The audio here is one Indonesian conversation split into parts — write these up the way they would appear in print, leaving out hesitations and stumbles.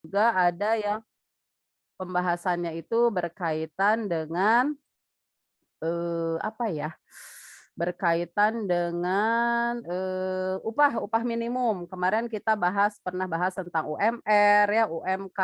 juga ada yang pembahasannya itu berkaitan dengan, apa ya, berkaitan dengan, upah upah minimum. Kemarin kita pernah bahas tentang UMR ya, UMK,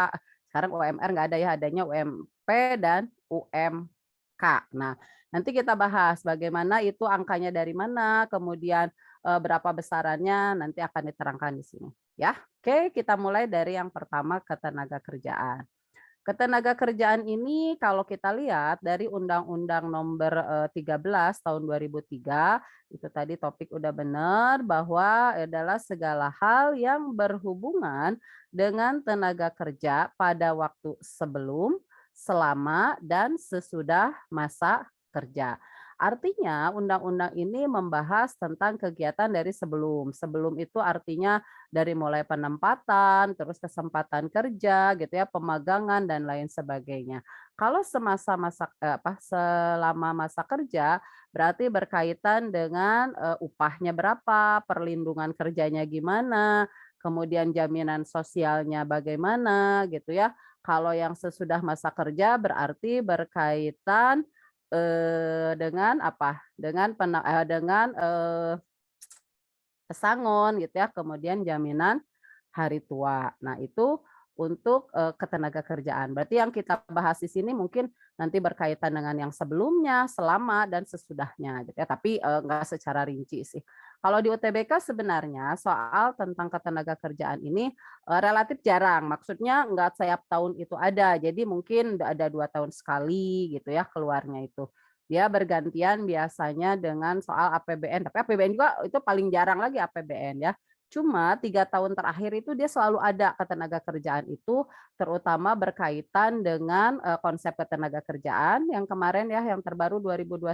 sekarang UMR nggak ada ya, adanya UMP dan UMK. Nah, nanti kita bahas bagaimana itu angkanya dari mana, kemudian, berapa besarannya, nanti akan diterangkan di sini, ya. Oke, kita mulai dari yang pertama, ketenagakerjaan. Ketenagakerjaan ini kalau kita lihat dari Undang-Undang Nomor, 13 Tahun 2003, itu tadi topik udah benar bahwa adalah segala hal yang berhubungan dengan tenaga kerja pada waktu sebelum, selama, dan sesudah masa kerja. Artinya undang-undang ini membahas tentang kegiatan dari sebelum. Sebelum itu artinya dari mulai penempatan, terus kesempatan kerja gitu ya, pemagangan dan lain sebagainya. Kalau selama masa kerja berarti berkaitan dengan, upahnya berapa, perlindungan kerjanya gimana, kemudian jaminan sosialnya bagaimana gitu ya. Kalau yang sesudah masa kerja berarti berkaitan, dengan apa, dengan pesangon gitu ya, kemudian jaminan hari tua. Nah itu untuk, ketenagakerjaan. Berarti yang kita bahas di sini mungkin nanti berkaitan dengan yang sebelumnya, selama, dan sesudahnya gitu ya, tapi, nggak secara rinci sih. Kalau di UTBK sebenarnya soal tentang ketenagakerjaan ini, relatif jarang, maksudnya nggak setiap tahun itu ada, jadi mungkin ada 2 tahun sekali gitu ya keluarnya itu. Dia bergantian biasanya dengan soal APBN, tapi APBN juga itu paling jarang lagi APBN ya. Cuma 3 tahun terakhir itu dia selalu ada ketenagakerjaan itu, terutama berkaitan dengan, konsep ketenagakerjaan yang kemarin ya, yang terbaru 2021,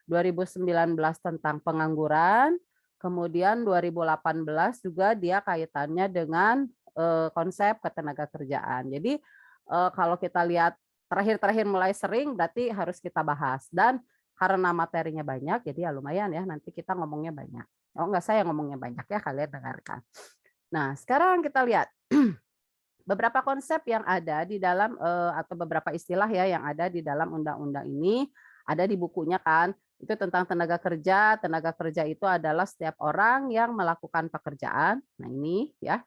2019 tentang pengangguran, kemudian 2018 juga dia kaitannya dengan, konsep ketenagakerjaan. Jadi, kalau kita lihat terakhir-terakhir mulai sering berarti harus kita bahas dan karena materinya banyak jadi ya lumayan ya nanti kita ngomongnya banyak. Oh enggak, saya ngomongnya banyak ya, kalian dengarkan. Nah sekarang kita lihat beberapa konsep yang ada di dalam, atau beberapa istilah ya yang ada di dalam undang-undang ini, ada di bukunya kan, itu tentang tenaga kerja itu adalah setiap orang yang melakukan pekerjaan, nah ini ya,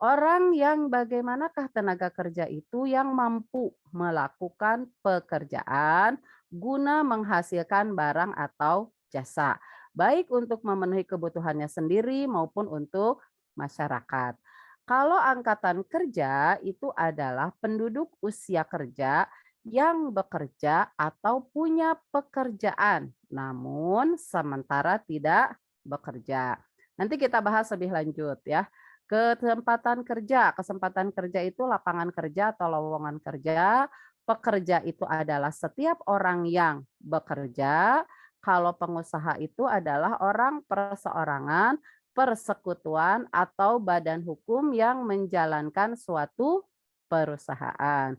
orang yang bagaimanakah tenaga kerja itu yang mampu melakukan pekerjaan guna menghasilkan barang atau jasa, baik untuk memenuhi kebutuhannya sendiri maupun untuk masyarakat. Kalau angkatan kerja itu adalah penduduk usia kerja yang bekerja atau punya pekerjaan, namun sementara tidak bekerja. Nanti kita bahas lebih lanjut ya. Kesempatan kerja itu lapangan kerja atau lowongan kerja. Pekerja itu adalah setiap orang yang bekerja. Kalau pengusaha itu adalah orang perseorangan, persekutuan, atau badan hukum yang menjalankan suatu perusahaan.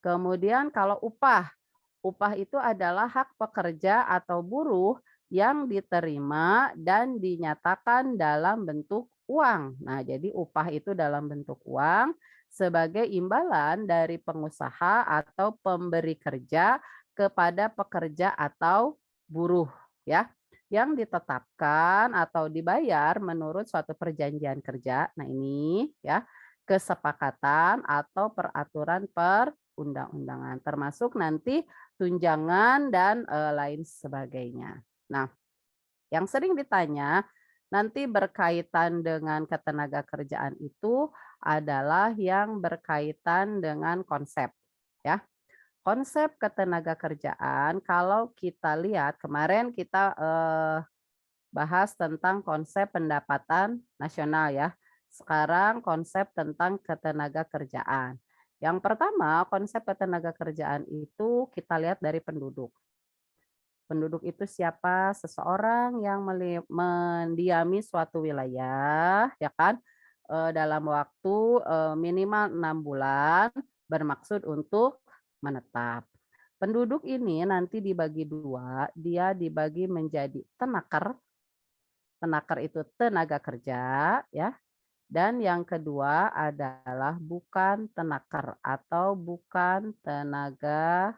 Kemudian kalau upah, upah itu adalah hak pekerja atau buruh yang diterima dan dinyatakan dalam bentuk uang. Nah, jadi upah itu dalam bentuk uang sebagai imbalan dari pengusaha atau pemberi kerja kepada pekerja atau buruh ya yang ditetapkan atau dibayar menurut suatu perjanjian kerja. Nah, ini ya kesepakatan atau peraturan perundang-undangan termasuk nanti tunjangan dan, lain sebagainya. Nah, yang sering ditanya nanti berkaitan dengan ketenagakerjaan itu adalah yang berkaitan dengan konsep, ya. Konsep ketenagakerjaan kalau kita lihat kemarin kita, bahas tentang konsep pendapatan nasional ya. Sekarang konsep tentang ketenagakerjaan. Yang pertama, konsep ketenagakerjaan itu kita lihat dari penduduk. Penduduk itu siapa? Seseorang yang mendiami suatu wilayah, ya kan, dalam waktu, minimal 6 bulan, bermaksud untuk menetap. Penduduk ini nanti dibagi 2, dia dibagi menjadi tenaker, tenaker itu tenaga kerja, ya, Dan yang kedua adalah bukan tenaker atau bukan tenaga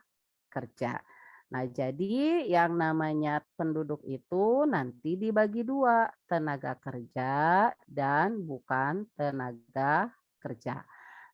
kerja. Nah, jadi yang namanya penduduk itu nanti dibagi dua, tenaga kerja dan bukan tenaga kerja.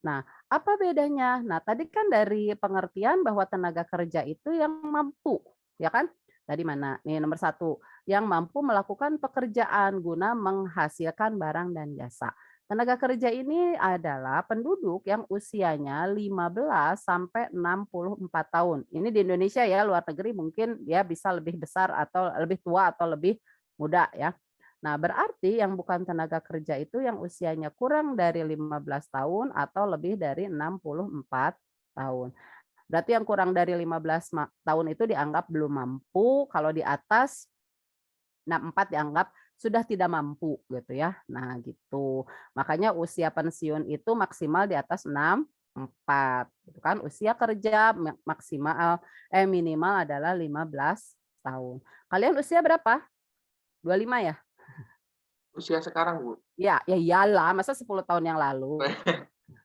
Nah, apa bedanya? Nah, tadi kan dari pengertian bahwa tenaga kerja itu yang mampu, ya kan? Tadi mana? Nih nomor satu, yang mampu melakukan pekerjaan guna menghasilkan barang dan jasa. Tenaga kerja ini adalah penduduk yang usianya 15 sampai 64 tahun. Ini di Indonesia ya, luar negeri mungkin dia bisa lebih besar atau lebih tua atau lebih muda ya. Nah, berarti yang bukan tenaga kerja itu yang usianya kurang dari 15 tahun atau lebih dari 64 tahun. Berarti yang kurang dari 15 tahun itu dianggap belum mampu, kalau di atas 64 dianggap sudah tidak mampu gitu ya. Nah, gitu. Makanya usia pensiun itu maksimal di atas 64 gitu kan. Usia kerja maksimal minimal adalah 15 tahun. Kalian usia berapa? 25 ya? Usia sekarang, Bu. Ya, ya iyalah, masa 10 tahun yang lalu.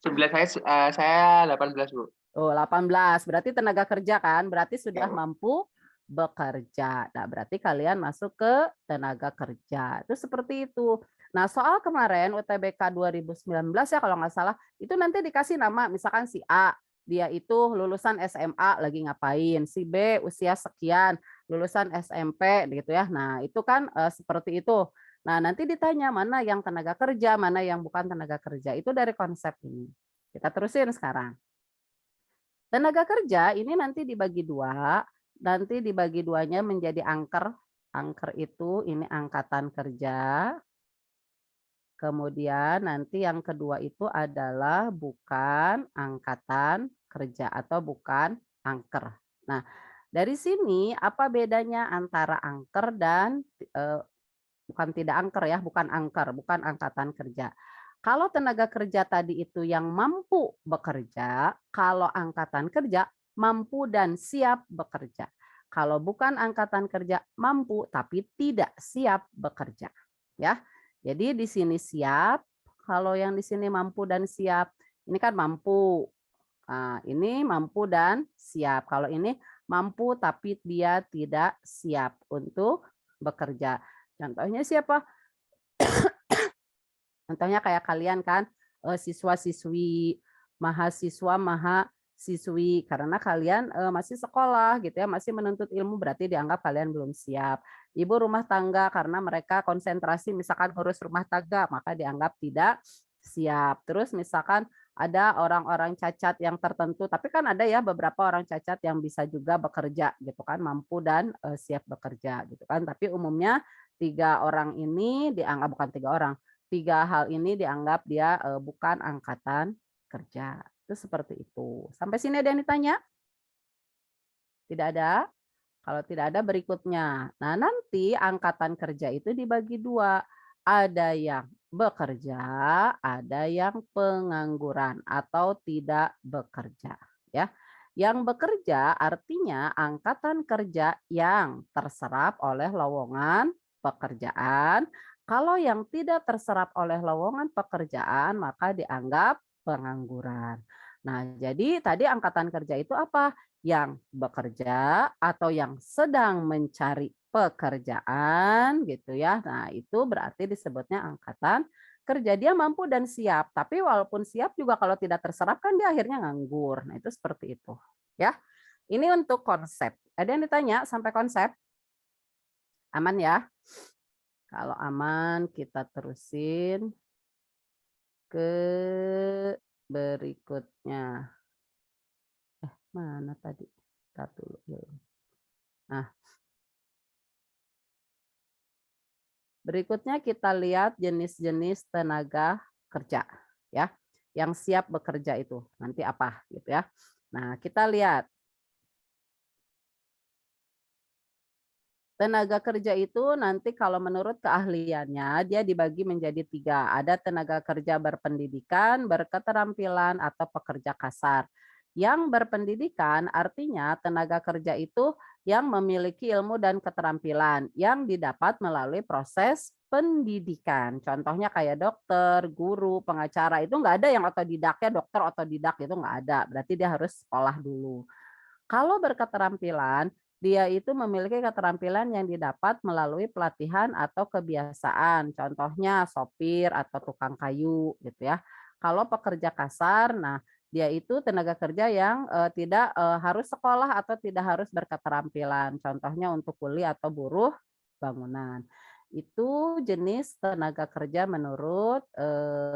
9 saya 18, Bu. Oh, 18. Berarti tenaga kerja kan? Berarti sudah Ya. mampu bekerja. Nah, berarti kalian masuk ke tenaga kerja. Itu seperti itu. Nah, soal kemarin UTBK 2019 ya kalau nggak salah, itu nanti dikasih nama, misalkan si A, dia itu lulusan SMA lagi ngapain, si B usia sekian, lulusan SMP gitu ya. Nah, itu kan seperti itu. Nah, nanti ditanya mana yang tenaga kerja, mana yang bukan tenaga kerja. Itu dari konsep ini. Kita terusin sekarang. Tenaga kerja ini nanti dibagi dua, nanti dibagi duanya menjadi angker. Angker itu ini angkatan kerja. Kemudian nanti yang kedua itu adalah bukan angkatan kerja atau bukan angker. Nah, dari sini apa bedanya antara angker dan bukan tidak angker ya, bukan angker, bukan angkatan kerja. Kalau tenaga kerja tadi itu yang mampu bekerja, kalau angkatan kerja mampu dan siap bekerja. Kalau bukan angkatan kerja mampu tapi tidak siap bekerja. Ya. Jadi di sini siap, kalau yang di sini mampu dan siap. Ini kan mampu. Nah, ini mampu dan siap. Kalau ini mampu tapi dia tidak siap untuk bekerja. Contohnya siapa? Contohnya kayak kalian kan, siswa-siswi, mahasiswa, mahasiswi, karena kalian, masih sekolah gitu ya, masih menuntut ilmu berarti dianggap kalian belum siap. Ibu rumah tangga karena mereka konsentrasi misalkan ngurus rumah tangga, maka dianggap tidak siap. Terus misalkan ada orang-orang cacat yang tertentu, tapi kan ada ya beberapa orang cacat yang bisa juga bekerja gitu kan, mampu dan, siap bekerja gitu kan. Tapi umumnya 3 orang ini dianggap bukan 3 orang, 3 hal ini dianggap dia, bukan angkatan kerja. Itu seperti itu. Sampai sini ada yang ditanya? Tidak ada? Kalau tidak ada berikutnya. Nah, nanti angkatan kerja itu dibagi 2. Ada yang bekerja, ada yang pengangguran atau tidak bekerja, ya. Yang bekerja artinya angkatan kerja yang terserap oleh lowongan pekerjaan. Kalau yang tidak terserap oleh lowongan pekerjaan, maka dianggap pengangguran. Nah, jadi tadi angkatan kerja itu apa? Yang bekerja atau yang sedang mencari pekerjaan gitu ya. Nah, itu berarti disebutnya angkatan kerja. Dia mampu dan siap, tapi walaupun siap juga kalau tidak terserap kan dia akhirnya nganggur. Nah, itu seperti itu. Ya. Ini untuk konsep. Ada yang ditanya sampai konsep? Aman ya? Kalau aman kita terusin ke berikutnya. Mana tadi? Entar dulu. Nah, berikutnya kita lihat jenis-jenis tenaga kerja ya. Yang siap bekerja itu nanti apa gitu ya. Nah, kita lihat tenaga kerja itu nanti kalau menurut keahliannya dia dibagi menjadi 3. Ada tenaga kerja berpendidikan, berketerampilan, atau pekerja kasar. Yang berpendidikan artinya tenaga kerja itu yang memiliki ilmu dan keterampilan yang didapat melalui proses pendidikan. Contohnya kayak dokter, guru, pengacara, itu nggak ada yang otodidaknya dokter otodidak, itu nggak ada. Berarti dia harus sekolah dulu. Kalau berketerampilan, dia itu memiliki keterampilan yang didapat melalui pelatihan atau kebiasaan. Contohnya sopir atau tukang kayu gitu ya. Kalau pekerja kasar, nah dia itu tenaga kerja yang tidak harus sekolah atau tidak harus berketerampilan. Contohnya untuk kuli atau buruh bangunan. Itu jenis tenaga kerja menurut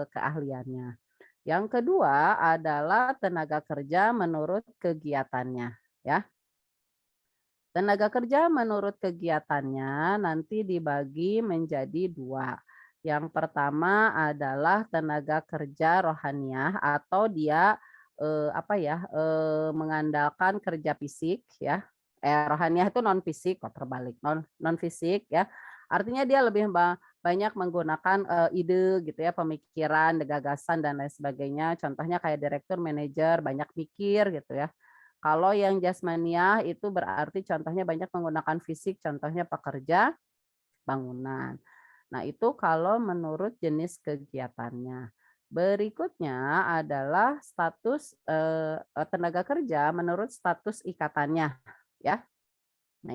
keahliannya. Yang kedua adalah tenaga kerja menurut kegiatannya, ya. Tenaga kerja menurut kegiatannya nanti dibagi menjadi dua. Yang pertama adalah tenaga kerja rohaniah atau dia mengandalkan kerja fisik ya. Rohaniah itu non fisik, kok terbalik, non fisik ya. Artinya dia lebih banyak menggunakan ide gitu ya, pemikiran, gagasan dan lain sebagainya. Contohnya kayak direktur, manajer, banyak mikir gitu ya. Kalau yang jasmaniah itu berarti contohnya banyak menggunakan fisik, contohnya pekerja bangunan. Nah, itu kalau menurut jenis kegiatannya. Berikutnya adalah status tenaga kerja menurut status ikatannya, ya. Nah,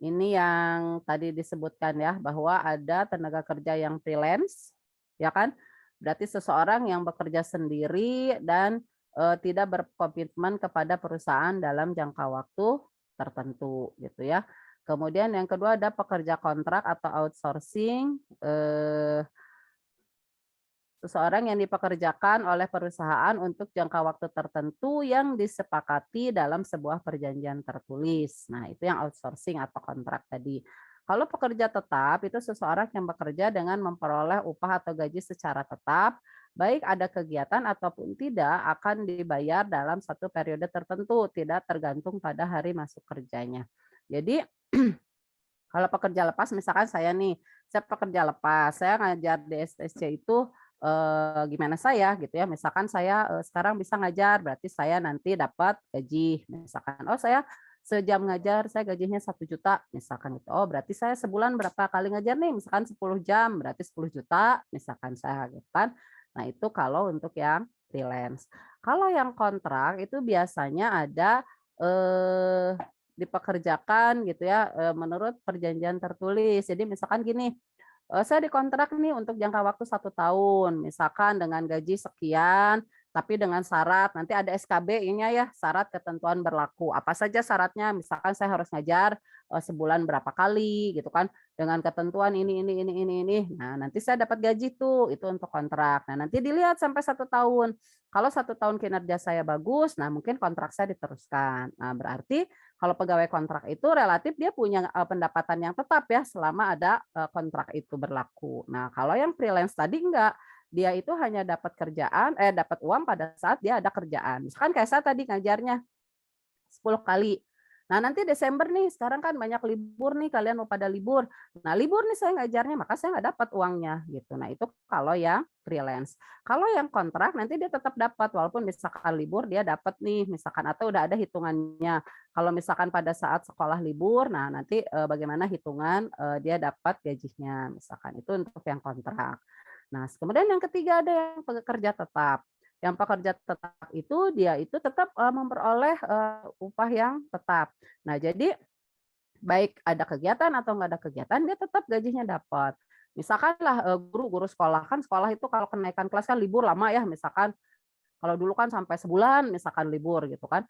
ini yang tadi disebutkan ya, bahwa ada tenaga kerja yang freelance, ya kan? Berarti seseorang yang bekerja sendiri dan tidak berkomitmen kepada perusahaan dalam jangka waktu tertentu gitu ya. Kemudian yang kedua ada pekerja kontrak atau outsourcing, seseorang yang dipekerjakan oleh perusahaan untuk jangka waktu tertentu yang disepakati dalam sebuah perjanjian tertulis. Nah, itu yang outsourcing atau kontrak tadi. Kalau pekerja tetap, itu seseorang yang bekerja dengan memperoleh upah atau gaji secara tetap, baik ada kegiatan ataupun tidak, akan dibayar dalam satu periode tertentu, tidak tergantung pada hari masuk kerjanya. Jadi, kalau pekerja lepas, misalkan saya pekerja lepas, saya ngajar di STSC itu gimana saya gitu ya. Misalkan saya sekarang bisa ngajar, berarti saya nanti dapat gaji. Misalkan, oh saya sejam ngajar saya gajinya 1 juta, misalkan itu. Oh berarti saya sebulan berapa kali ngajar nih? Misalkan 10 jam, berarti 10 juta, misalkan saya gitu kan. Nah itu kalau untuk yang freelance. Kalau yang kontrak itu biasanya ada eh, dipekerjakan gitu ya menurut perjanjian tertulis. Jadi misalkan gini, saya dikontrak nih untuk jangka waktu 1 tahun, misalkan dengan gaji sekian, tapi dengan syarat, nanti ada SKB-nya ya, syarat ketentuan berlaku. Apa saja syaratnya, misalkan saya harus ngajar sebulan berapa kali gitu kan, dengan ketentuan ini. Nah, nanti saya dapat gaji tuh, itu untuk kontrak. Nah, nanti dilihat sampai 1 tahun. Kalau 1 tahun kinerja saya bagus, nah mungkin kontrak saya diteruskan. Nah, berarti kalau pegawai kontrak itu relatif dia punya pendapatan yang tetap ya selama ada kontrak itu berlaku. Nah, kalau yang freelance tadi enggak, dia itu hanya dapat dapat uang pada saat dia ada kerjaan. Misalkan kayak saya tadi ngajarnya 10 kali. Nah, nanti Desember nih, sekarang kan banyak libur nih, kalian mau pada libur. Nah, libur nih saya ngajarnya, maka saya nggak dapat uangnya gitu. Nah, itu kalau yang freelance. Kalau yang kontrak nanti dia tetap dapat walaupun misalkan libur dia dapat nih, misalkan atau udah ada hitungannya. Kalau misalkan pada saat sekolah libur, nah nanti bagaimana hitungan dia dapat gajinya, misalkan itu untuk yang kontrak. Nah, kemudian yang ketiga ada yang pekerja tetap. Yang pekerja tetap itu dia itu tetap memperoleh upah yang tetap. Nah, jadi baik ada kegiatan atau nggak ada kegiatan dia tetap gajinya dapat. Misalkanlah guru sekolah, kan sekolah itu kalau kenaikan kelas kan libur lama ya, misalkan kalau dulu kan sampai sebulan misalkan libur gitu kan.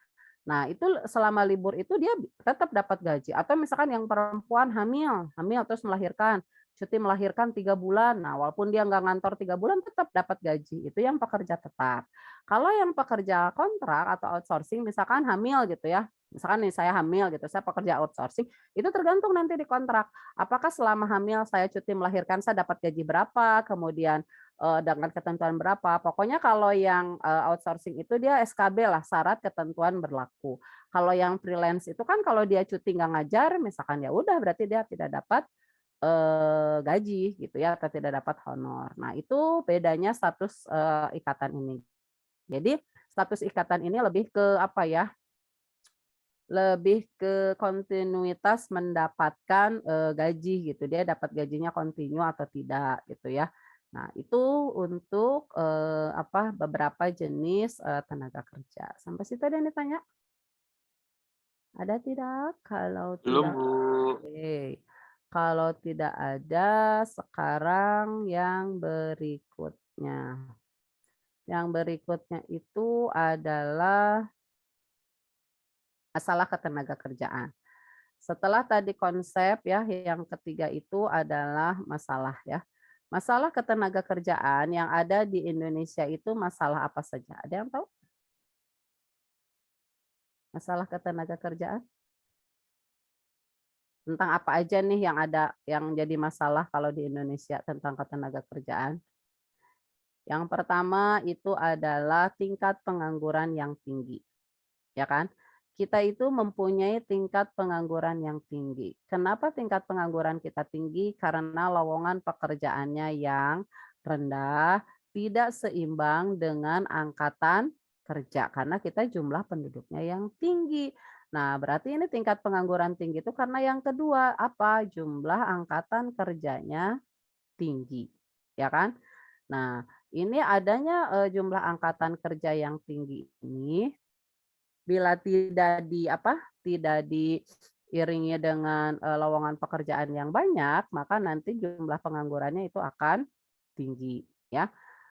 Nah, itu selama libur itu dia tetap dapat gaji. Atau misalkan yang perempuan hamil terus melahirkan, cuti melahirkan 3 bulan. Nah, walaupun dia nggak ngantor 3 bulan, tetap dapat gaji. Itu yang pekerja tetap. Kalau yang pekerja kontrak atau outsourcing, misalkan hamil gitu ya. Misalkan nih saya hamil gitu, saya pekerja outsourcing, itu tergantung nanti di kontrak. Apakah selama hamil saya cuti melahirkan saya dapat gaji berapa, kemudian dengan ketentuan berapa. Pokoknya kalau yang outsourcing itu dia SKB lah, syarat ketentuan berlaku. Kalau yang freelance itu kan kalau dia cuti nggak ngajar, misalkan ya udah berarti dia tidak dapat gaji gitu ya atau tidak dapat honor. Nah, itu bedanya status ikatan ini. Jadi status ikatan ini lebih ke apa ya? lebih ke kontinuitas mendapatkan, gaji gitu, dia dapat gajinya kontinu atau tidak gitu ya. Nah itu untuk, beberapa jenis, tenaga kerja. Sampai situ ada yang ditanya? Ada tidak? Kalau Belum, tidak Bu. oke. Kalau tidak ada, sekarang yang berikutnya. Yang berikutnya itu adalah masalah ketenagakerjaan. Setelah tadi konsep ya, yang ketiga itu adalah masalah ya. Masalah ketenagakerjaan yang ada di Indonesia itu masalah apa saja? Ada yang tahu? Masalah ketenagakerjaan? Tentang apa aja nih yang ada yang jadi masalah kalau di Indonesia tentang ketenagakerjaan? Yang pertama itu adalah tingkat pengangguran yang tinggi, ya kan? Kita itu mempunyai tingkat pengangguran yang tinggi. Kenapa tingkat pengangguran kita tinggi? Karena lowongan pekerjaannya yang rendah, tidak seimbang dengan angkatan kerja karena kita jumlah penduduknya yang tinggi. Nah, berarti ini tingkat pengangguran tinggi itu karena yang kedua apa? Jumlah angkatan kerjanya tinggi, ya kan? Nah, ini adanya jumlah angkatan kerja yang tinggi ini bila tidak diiringi dengan, lowongan pekerjaan yang banyak, maka nanti jumlah penganggurannya itu akan tinggi, ya.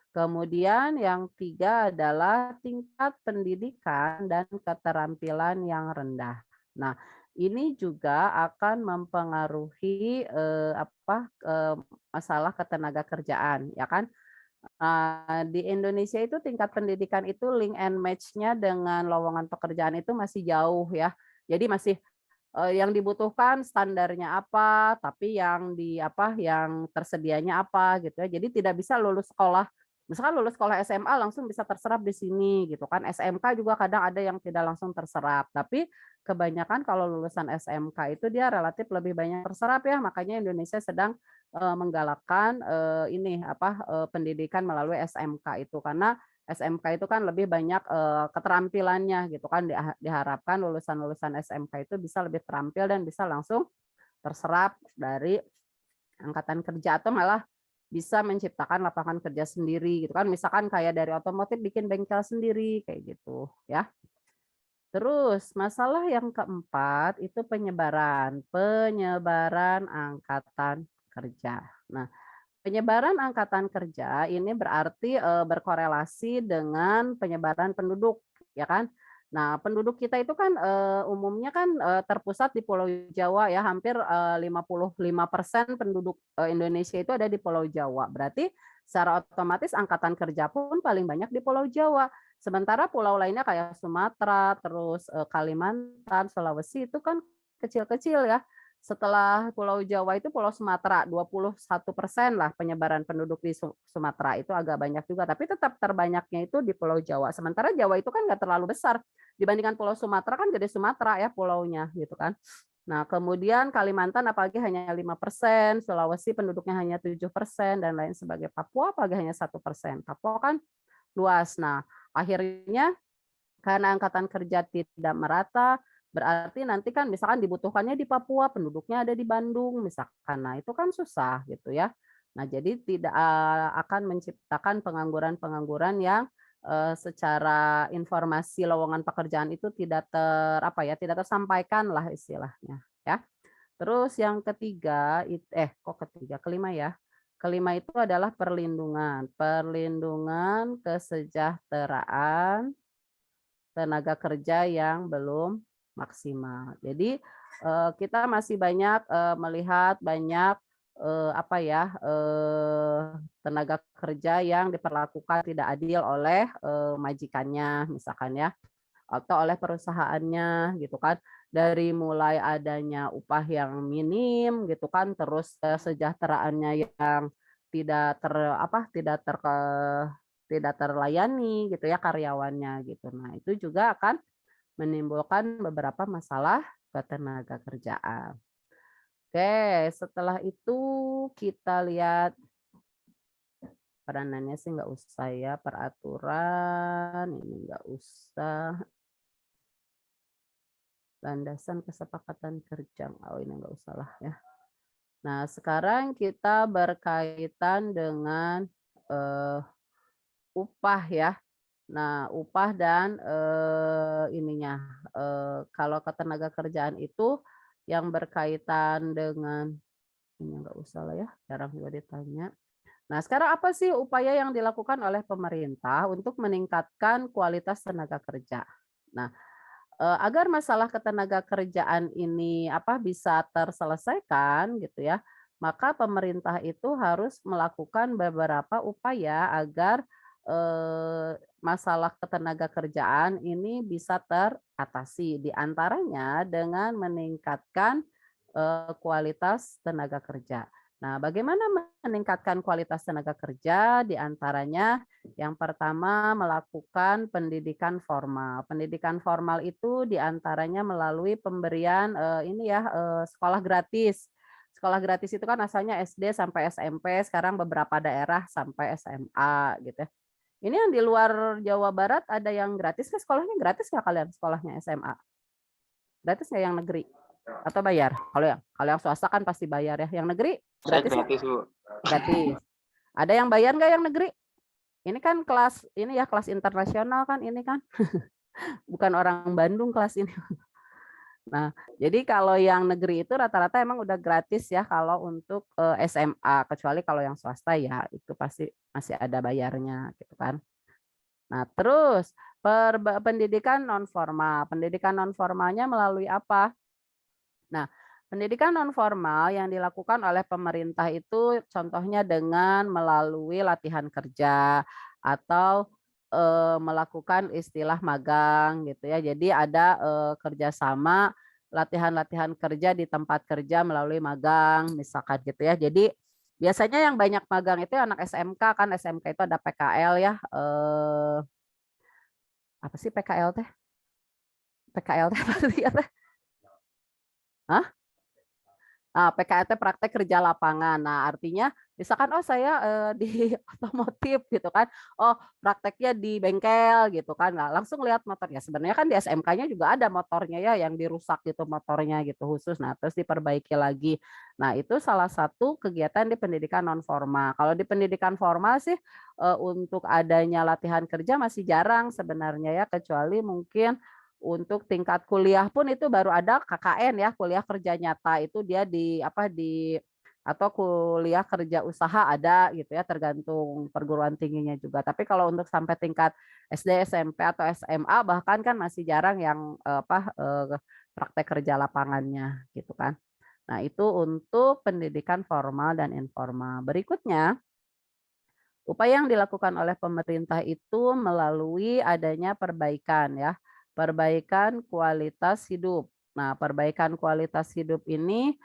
Kemudian yang 3 adalah tingkat pendidikan dan keterampilan yang rendah. Nah, ini juga akan mempengaruhi, masalah ketenagakerjaan, ya kan. Di Indonesia itu tingkat pendidikan itu link and match-nya dengan lowongan pekerjaan itu masih jauh ya. Jadi masih, yang dibutuhkan standarnya apa, tapi yang tersedianya apa gitu ya. Jadi tidak bisa lulus sekolah misalkan lulus sekolah SMA langsung bisa terserap di sini gitu kan. SMK juga kadang ada yang tidak langsung terserap, tapi kebanyakan kalau lulusan SMK itu dia relatif lebih banyak terserap ya, makanya Indonesia sedang menggalakkan, pendidikan melalui SMK itu. Karena SMK itu kan lebih banyak, keterampilannya gitu kan, diharapkan lulusan-lulusan SMK itu bisa lebih terampil dan bisa langsung terserap dari angkatan kerja atau malah bisa menciptakan lapangan kerja sendiri gitu kan. Misalkan kayak dari otomotif bikin bengkel sendiri, kayak gitu ya. Terus masalah yang keempat itu penyebaran, penyebaran angkatan kerja. Nah, penyebaran angkatan kerja ini berarti, berkorelasi dengan penyebaran penduduk, ya kan. Nah, penduduk kita itu kan, umumnya kan, terpusat di Pulau Jawa ya, hampir, 55% penduduk, Indonesia itu ada di Pulau Jawa. Berarti secara otomatis angkatan kerja pun paling banyak di Pulau Jawa. Sementara pulau lainnya kayak Sumatera, terus, Kalimantan, Sulawesi itu kan kecil-kecil ya. Setelah Pulau Jawa itu Pulau Sumatera, 21% lah penyebaran penduduk di Sumatera, itu agak banyak juga, tapi tetap terbanyaknya itu di Pulau Jawa. Sementara Jawa itu kan nggak terlalu besar, dibandingkan Pulau Sumatera kan gede Sumatera ya pulaunya gitu kan. Nah kemudian Kalimantan apalagi hanya 5%, Sulawesi penduduknya hanya 7% dan lain sebagainya. Papua apalagi hanya 1%. Papua kan luas. Nah akhirnya karena angkatan kerja tidak merata, berarti nanti kan misalkan dibutuhkannya di Papua, penduduknya ada di Bandung misalkan. Nah, itu kan susah gitu ya. Nah, jadi tidak akan menciptakan pengangguran-pengangguran yang secara informasi lowongan pekerjaan itu tidak tersampaikan lah istilahnya ya. Terus yang ketiga, kelima ya. Kelima itu adalah perlindungan, perlindungan kesejahteraan tenaga kerja yang belum maksimal. Jadi, kita masih banyak, melihat banyak, tenaga kerja yang diperlakukan tidak adil oleh, majikannya misalkan ya, atau oleh perusahaannya gitu kan. Dari mulai adanya upah yang minim gitu kan, terus kesejahteraannya yang tidak ter apa, tidak terlayani gitu ya karyawannya gitu. Nah, itu juga akan menimbulkan beberapa masalah ketenagakerjaan. Oke, setelah itu kita lihat peranannya sih nggak usah ya, peraturan ini nggak usah. Landasan kesepakatan kerja. Oh, ini enggak usah lah ya. Nah, sekarang kita berkaitan dengan upah ya. Nah, upah dan ininya kalau ketenaga kerjaan itu yang berkaitan dengan ini enggak usah lah ya, jarang juga ditanya. Nah, sekarang apa sih upaya yang dilakukan oleh pemerintah untuk meningkatkan kualitas tenaga kerja? Nah, agar masalah ketenaga kerjaan ini bisa terselesaikan gitu ya, maka pemerintah itu harus melakukan beberapa upaya agar masalah ketenaga kerjaan ini bisa teratasi. Di antaranya dengan meningkatkan kualitas tenaga kerja. Nah, bagaimana meningkatkan kualitas tenaga kerja? Di antaranya yang pertama melakukan pendidikan formal. Pendidikan formal itu di antaranya melalui pemberian sekolah gratis. Sekolah gratis itu kan asalnya SD sampai SMP, sekarang beberapa daerah sampai SMA gitu ya. Ini yang di luar Jawa Barat ada yang gratis kan, sekolahnya gratis nggak kalian sekolahnya SMA? Gratis nggak yang negeri? Atau bayar? Kalau yang swasta kan pasti bayar ya. Yang negeri Saya gratis nggak? gratis, Bu. Gratis. Ada yang bayar nggak yang negeri? Ini kan kelas ini ya, kelas internasional kan ini kan. Bukan orang Bandung kelas ini. Nah, jadi kalau yang negeri itu rata-rata emang udah gratis ya kalau untuk SMA, kecuali kalau yang swasta ya itu pasti masih ada bayarnya gitu kan. Nah, terus pendidikan non formal. Pendidikan non formalnya melalui apa? Nah, pendidikan non formal yang dilakukan oleh pemerintah itu contohnya dengan melalui latihan kerja atau melakukan istilah magang gitu ya. Jadi ada kerjasama latihan-latihan kerja di tempat kerja melalui magang misalkan gitu ya. Jadi biasanya yang banyak magang itu anak SMK kan, SMK itu ada PKL ya. Apa sih PKL teh? PKL teh apa sih ya teh? Hah? PKLT praktek kerja lapangan. Nah, artinya misalkan oh saya di otomotif gitu kan. Oh, prakteknya di bengkel gitu kan. Nah, langsung lihat motornya. Sebenarnya kan di SMK-nya juga ada motornya ya yang dirusak gitu motornya gitu khusus. Nah, terus diperbaiki lagi. Nah, itu salah satu kegiatan di pendidikan non formal. Kalau di pendidikan formal sih untuk adanya latihan kerja masih jarang sebenarnya ya, kecuali mungkin untuk tingkat kuliah pun itu baru ada KKN ya, kuliah kerja nyata itu dia atau kuliah kerja usaha ada gitu ya, tergantung perguruan tingginya juga. Tapi kalau untuk sampai tingkat SD, SMP atau SMA bahkan kan masih jarang yang praktek kerja lapangannya gitu kan. Nah, itu untuk pendidikan formal dan informal. Berikutnya, upaya yang dilakukan oleh pemerintah itu melalui adanya perbaikan ya, perbaikan kualitas hidup. Nah, perbaikan kualitas hidup ini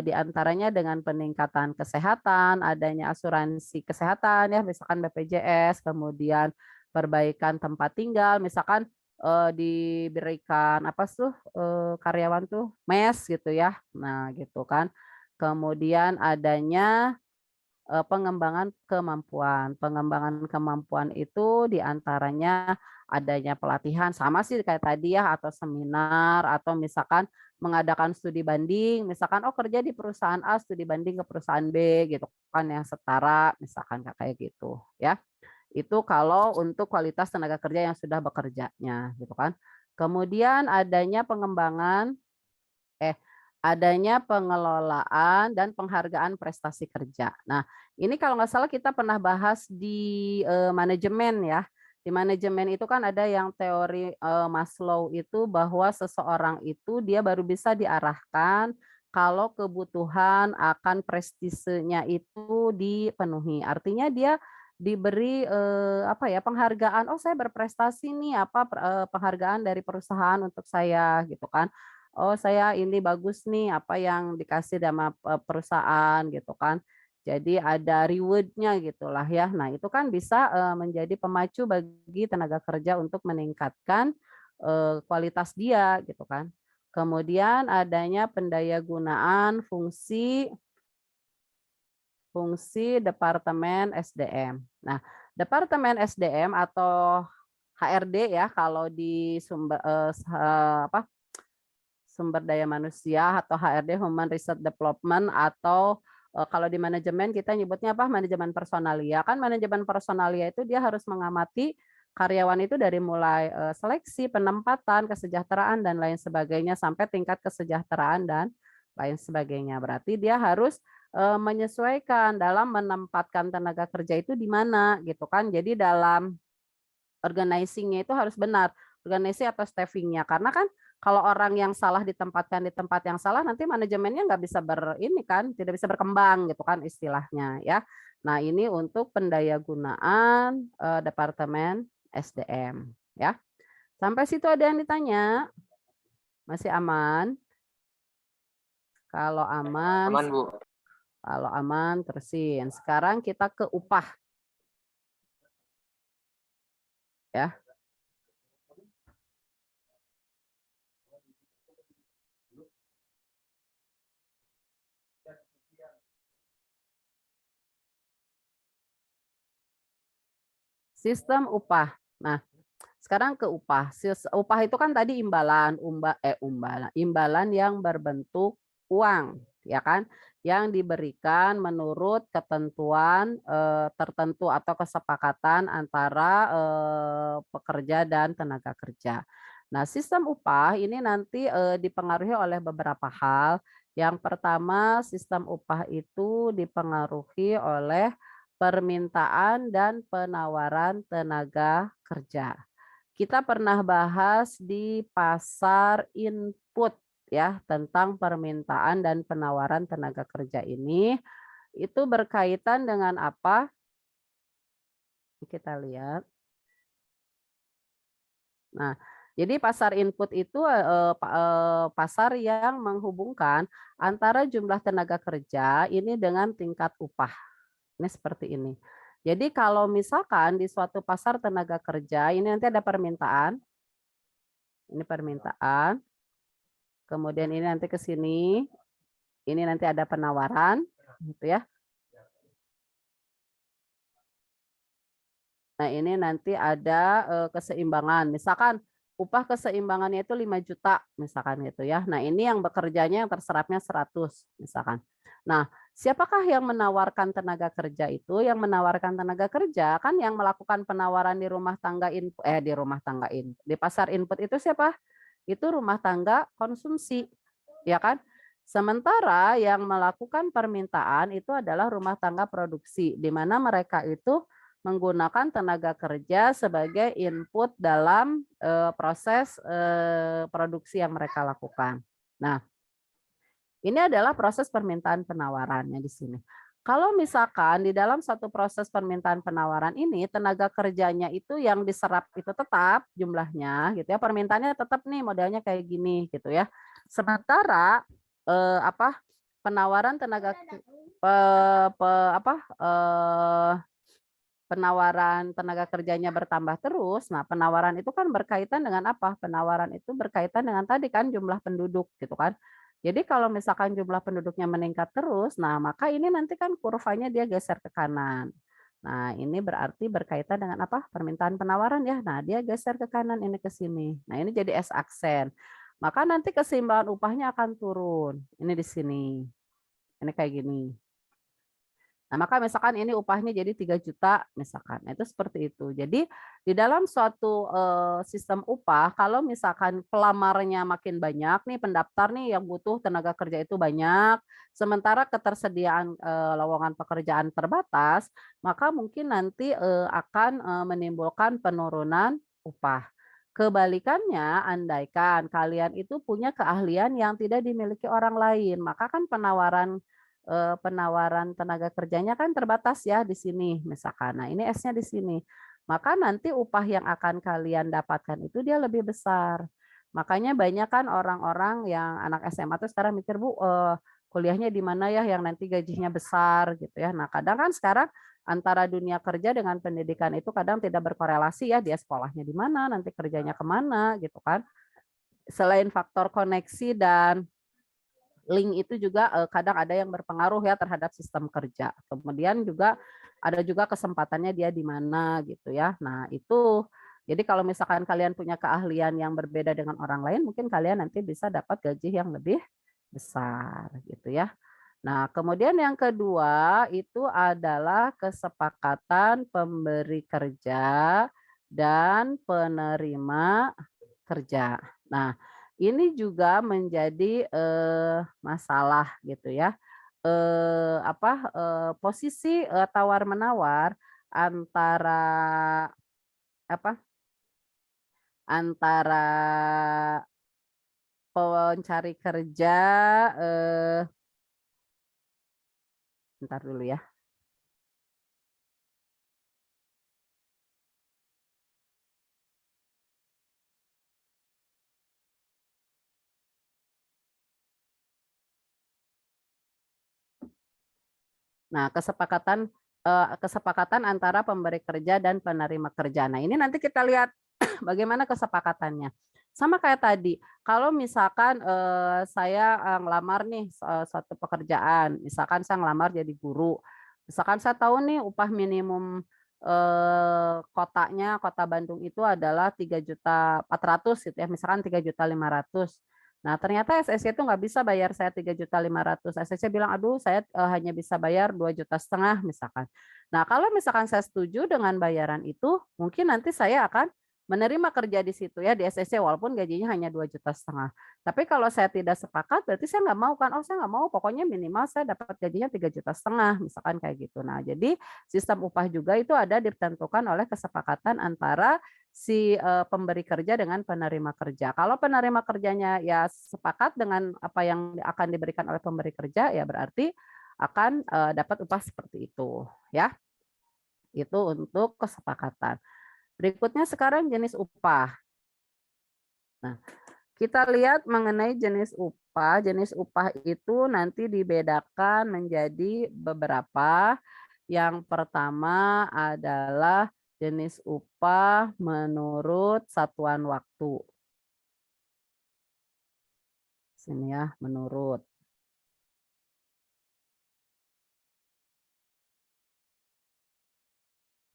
diantaranya dengan peningkatan kesehatan, adanya asuransi kesehatan ya, misalkan BPJS, kemudian perbaikan tempat tinggal, misalkan diberikan apa tuh karyawan tuh mes gitu ya. Nah, gitu kan. Kemudian adanya pengembangan kemampuan. Pengembangan kemampuan itu diantaranya adanya pelatihan, sama sih kayak tadi ya, atau seminar, atau misalkan mengadakan studi banding, misalkan oh kerja di perusahaan A, studi banding ke perusahaan B gitu kan yang setara, misalkan kayak gitu ya. Itu kalau untuk kualitas tenaga kerja yang sudah bekerjanya gitu kan. Kemudian eh adanya pengelolaan dan penghargaan prestasi kerja. Nah, ini kalau nggak salah kita pernah bahas di manajemen ya. Di manajemen itu kan ada yang teori Maslow itu bahwa seseorang itu dia baru bisa diarahkan kalau kebutuhan akan prestisenya itu dipenuhi. Artinya dia diberi penghargaan. Oh, saya berprestasi nih, penghargaan dari perusahaan untuk saya gitu kan. Oh, saya ini bagus nih apa yang dikasih sama perusahaan gitu kan. Jadi ada reward-nya gitulah ya. Nah, itu kan bisa menjadi pemacu bagi tenaga kerja untuk meningkatkan kualitas dia gitu kan. Kemudian adanya pendayagunaan fungsi fungsi Departemen SDM. Nah, Departemen SDM atau HRD ya kalau di sumber daya manusia atau HRD Human Resource Development, atau kalau di manajemen kita nyebutnya apa? Manajemen personalia. Kan manajemen personalia itu dia harus mengamati karyawan itu dari mulai seleksi, penempatan, kesejahteraan dan lain sebagainya sampai tingkat kesejahteraan dan lain sebagainya. Berarti dia harus menyesuaikan dalam menempatkan tenaga kerja itu di mana gitu kan. Jadi dalam organizing-nya itu harus benar, organisasi atau staffing-nya. Karena kan kalau orang yang salah ditempatkan di tempat yang salah, nanti manajemennya nggak bisa ini kan, tidak bisa berkembang gitu kan istilahnya ya. Nah ini untuk pendayagunaan Departemen SDM ya. Sampai situ ada yang ditanya? Masih aman? Kalau aman, Aman, Bu. kalau aman terusin. Sekarang kita ke upah ya. Sistem upah. Nah, sekarang ke upah. Upah itu kan tadi imbalan yang berbentuk uang, ya kan? Yang diberikan menurut ketentuan tertentu atau kesepakatan antara pekerja dan tenaga kerja. Nah, sistem upah ini nanti dipengaruhi oleh beberapa hal. Yang pertama, sistem upah itu dipengaruhi oleh permintaan dan penawaran tenaga kerja. Kita pernah bahas di pasar input ya tentang permintaan dan penawaran tenaga kerja ini. Itu berkaitan dengan apa? Kita lihat. Nah, jadi pasar input itu pasar yang menghubungkan antara jumlah tenaga kerja ini dengan tingkat upah. Ini seperti ini. Jadi kalau misalkan di suatu pasar tenaga kerja, ini nanti ada permintaan. Ini permintaan. Kemudian ini nanti ke sini. Ini nanti ada penawaran, gitu ya. Nah, ini nanti ada keseimbangan. Misalkan upah keseimbangannya itu 5 juta, misalkan gitu ya. Nah, ini yang bekerjanya yang terserapnya 100, misalkan. Nah, siapakah yang menawarkan tenaga kerja itu? Yang menawarkan tenaga kerja kan yang melakukan penawaran di rumah tangga di pasar input itu siapa? Itu rumah tangga konsumsi, ya kan? Sementara yang melakukan permintaan itu adalah rumah tangga produksi, di mana mereka itu menggunakan tenaga kerja sebagai input dalam proses produksi yang mereka lakukan. Nah, ini adalah proses permintaan penawarannya di sini. Kalau misalkan di dalam satu proses permintaan penawaran ini tenaga kerjanya itu yang diserap itu tetap jumlahnya gitu ya, permintaannya tetap nih modelnya kayak gini gitu ya. Sementara penawaran tenaga penawaran tenaga kerjanya bertambah terus. Nah, penawaran itu kan berkaitan dengan apa? Penawaran itu berkaitan dengan tadi kan jumlah penduduk gitu kan. Jadi kalau misalkan jumlah penduduknya meningkat terus, nah maka ini nanti kan kurvanya dia geser ke kanan. Nah, ini berarti berkaitan dengan apa? Permintaan penawaran ya. Nah, dia geser ke kanan ini ke sini. Nah, ini jadi S aksen. Maka nanti keseimbangan upahnya akan turun. Ini di sini. Ini kayak gini. Nah, maka misalkan ini upahnya jadi 3 juta misalkan. Nah, itu seperti itu. Jadi di dalam suatu sistem upah kalau misalkan pelamarnya makin banyak nih, pendaftar nih yang butuh tenaga kerja itu banyak, sementara ketersediaan lowongan pekerjaan terbatas, maka mungkin nanti akan menimbulkan penurunan upah. Kebalikannya, andaikan kalian itu punya keahlian yang tidak dimiliki orang lain, maka kan penawaran tenaga kerjanya kan terbatas ya di sini misalkan. Nah, ini S-nya di sini. Maka nanti upah yang akan kalian dapatkan itu dia lebih besar. Makanya banyak kan orang-orang yang anak SMA tuh sekarang mikir, Bu, kuliahnya di mana ya yang nanti gajinya besar gitu ya. Nah, kadang kan sekarang antara dunia kerja dengan pendidikan itu kadang tidak berkorelasi ya, dia sekolahnya di mana, nanti kerjanya kemana gitu kan. Selain faktor koneksi dan link itu juga kadang ada yang berpengaruh ya terhadap sistem kerja. Kemudian juga ada juga kesempatannya dia di mana gitu ya. Nah, itu Jadi kalau misalkan kalian punya keahlian yang berbeda dengan orang lain, mungkin kalian nanti bisa dapat gaji yang lebih besar gitu ya. Nah, kemudian yang kedua itu adalah kesepakatan pemberi kerja dan penerima kerja. Nah, ini juga menjadi masalah gitu ya. Posisi tawar-menawar antara apa antara pencari kerja bentar dulu ya. Nah, kesepakatan antara pemberi kerja dan penerima kerja. Nah, ini nanti kita lihat bagaimana kesepakatannya. Sama kayak tadi, kalau misalkan saya ngelamar nih suatu pekerjaan, misalkan saya ngelamar jadi guru, misalkan saya tahu nih upah minimum kota Bandung itu adalah 3.400.000 gitu ya, misalkan 3.500.000. Nah, ternyata SSC itu nggak bisa bayar saya 3.500.000. SSC bilang, aduh saya hanya bisa bayar 2,5 juta misalkan. Nah, kalau misalkan saya setuju dengan bayaran itu, mungkin nanti saya akan menerima kerja di situ ya di SSC walaupun gajinya hanya 2,5 juta. Tapi kalau saya tidak sepakat, berarti saya nggak mau kan? Oh, saya nggak mau. Pokoknya minimal saya dapat gajinya 3,5 juta, misalkan kayak gitu. Nah, jadi sistem upah juga itu ada ditentukan oleh kesepakatan antara si pemberi kerja dengan penerima kerja. Kalau penerima kerjanya ya sepakat dengan apa yang akan diberikan oleh pemberi kerja, ya berarti akan dapat upah seperti itu, ya. Itu untuk kesepakatan. Berikutnya sekarang jenis upah. Nah, kita lihat mengenai jenis upah. Jenis upah itu nanti dibedakan menjadi beberapa. Yang pertama adalah jenis upah menurut satuan waktu. Sini ya, menurut.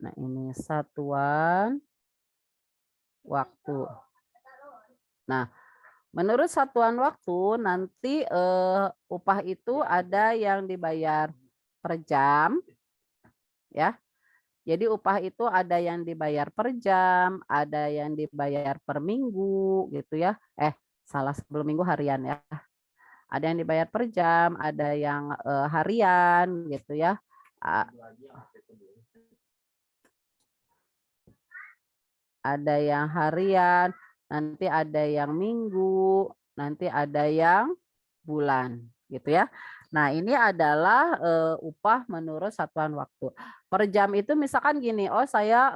Nah, ini satuan waktu. Nah, menurut satuan waktu nanti upah itu ada yang dibayar per jam, ya. Jadi upah itu ada yang dibayar per jam, ada yang dibayar per minggu gitu ya. Salah, sebelum minggu harian ya. Ada yang dibayar per jam, ada yang harian gitu ya. Ada yang harian, nanti ada yang minggu, nanti ada yang bulan gitu ya. Nah, ini adalah upah menurut satuan waktu. Per jam itu misalkan gini, oh saya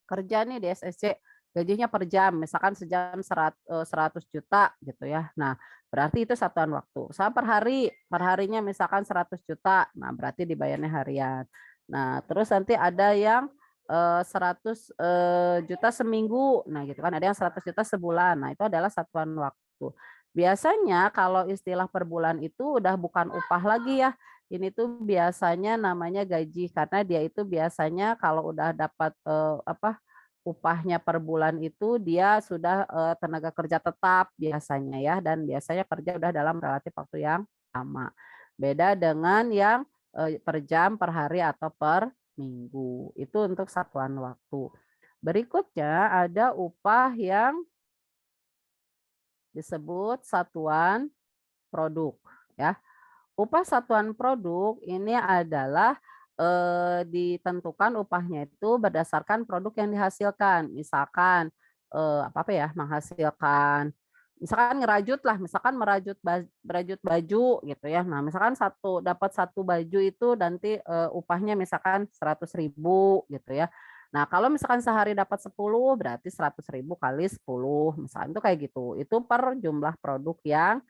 kerja nih di SSC, gajinya per jam, misalkan sejam 100 juta gitu ya. Nah, berarti itu satuan waktu. Saya per hari, per harinya misalkan 100 juta, nah berarti dibayarnya harian. Nah, terus nanti ada yang 100 juta seminggu, nah gitu kan, ada yang 100 juta sebulan. Nah, itu adalah satuan waktu. Biasanya kalau istilah per bulan itu udah bukan upah lagi ya. Ini tuh biasanya namanya gaji karena dia itu biasanya kalau udah dapat upahnya per bulan itu dia sudah tenaga kerja tetap biasanya ya, dan biasanya kerja udah dalam relatif waktu yang lama. Beda dengan yang per jam, per hari atau per minggu. Itu untuk satuan waktu. Berikutnya ada upah yang disebut satuan produk ya. Upah satuan produk ini adalah ditentukan upahnya itu berdasarkan produk yang dihasilkan. Misalkan menghasilkan misalkan ngerajut lah, misalkan merajut baju gitu ya. Nah, misalkan dapat satu baju itu nanti upahnya misalkan 100.000 gitu ya. Nah, kalau misalkan sehari dapat 10 berarti 100.000 kali 10, misalkan itu kayak gitu. Itu per jumlah produk yang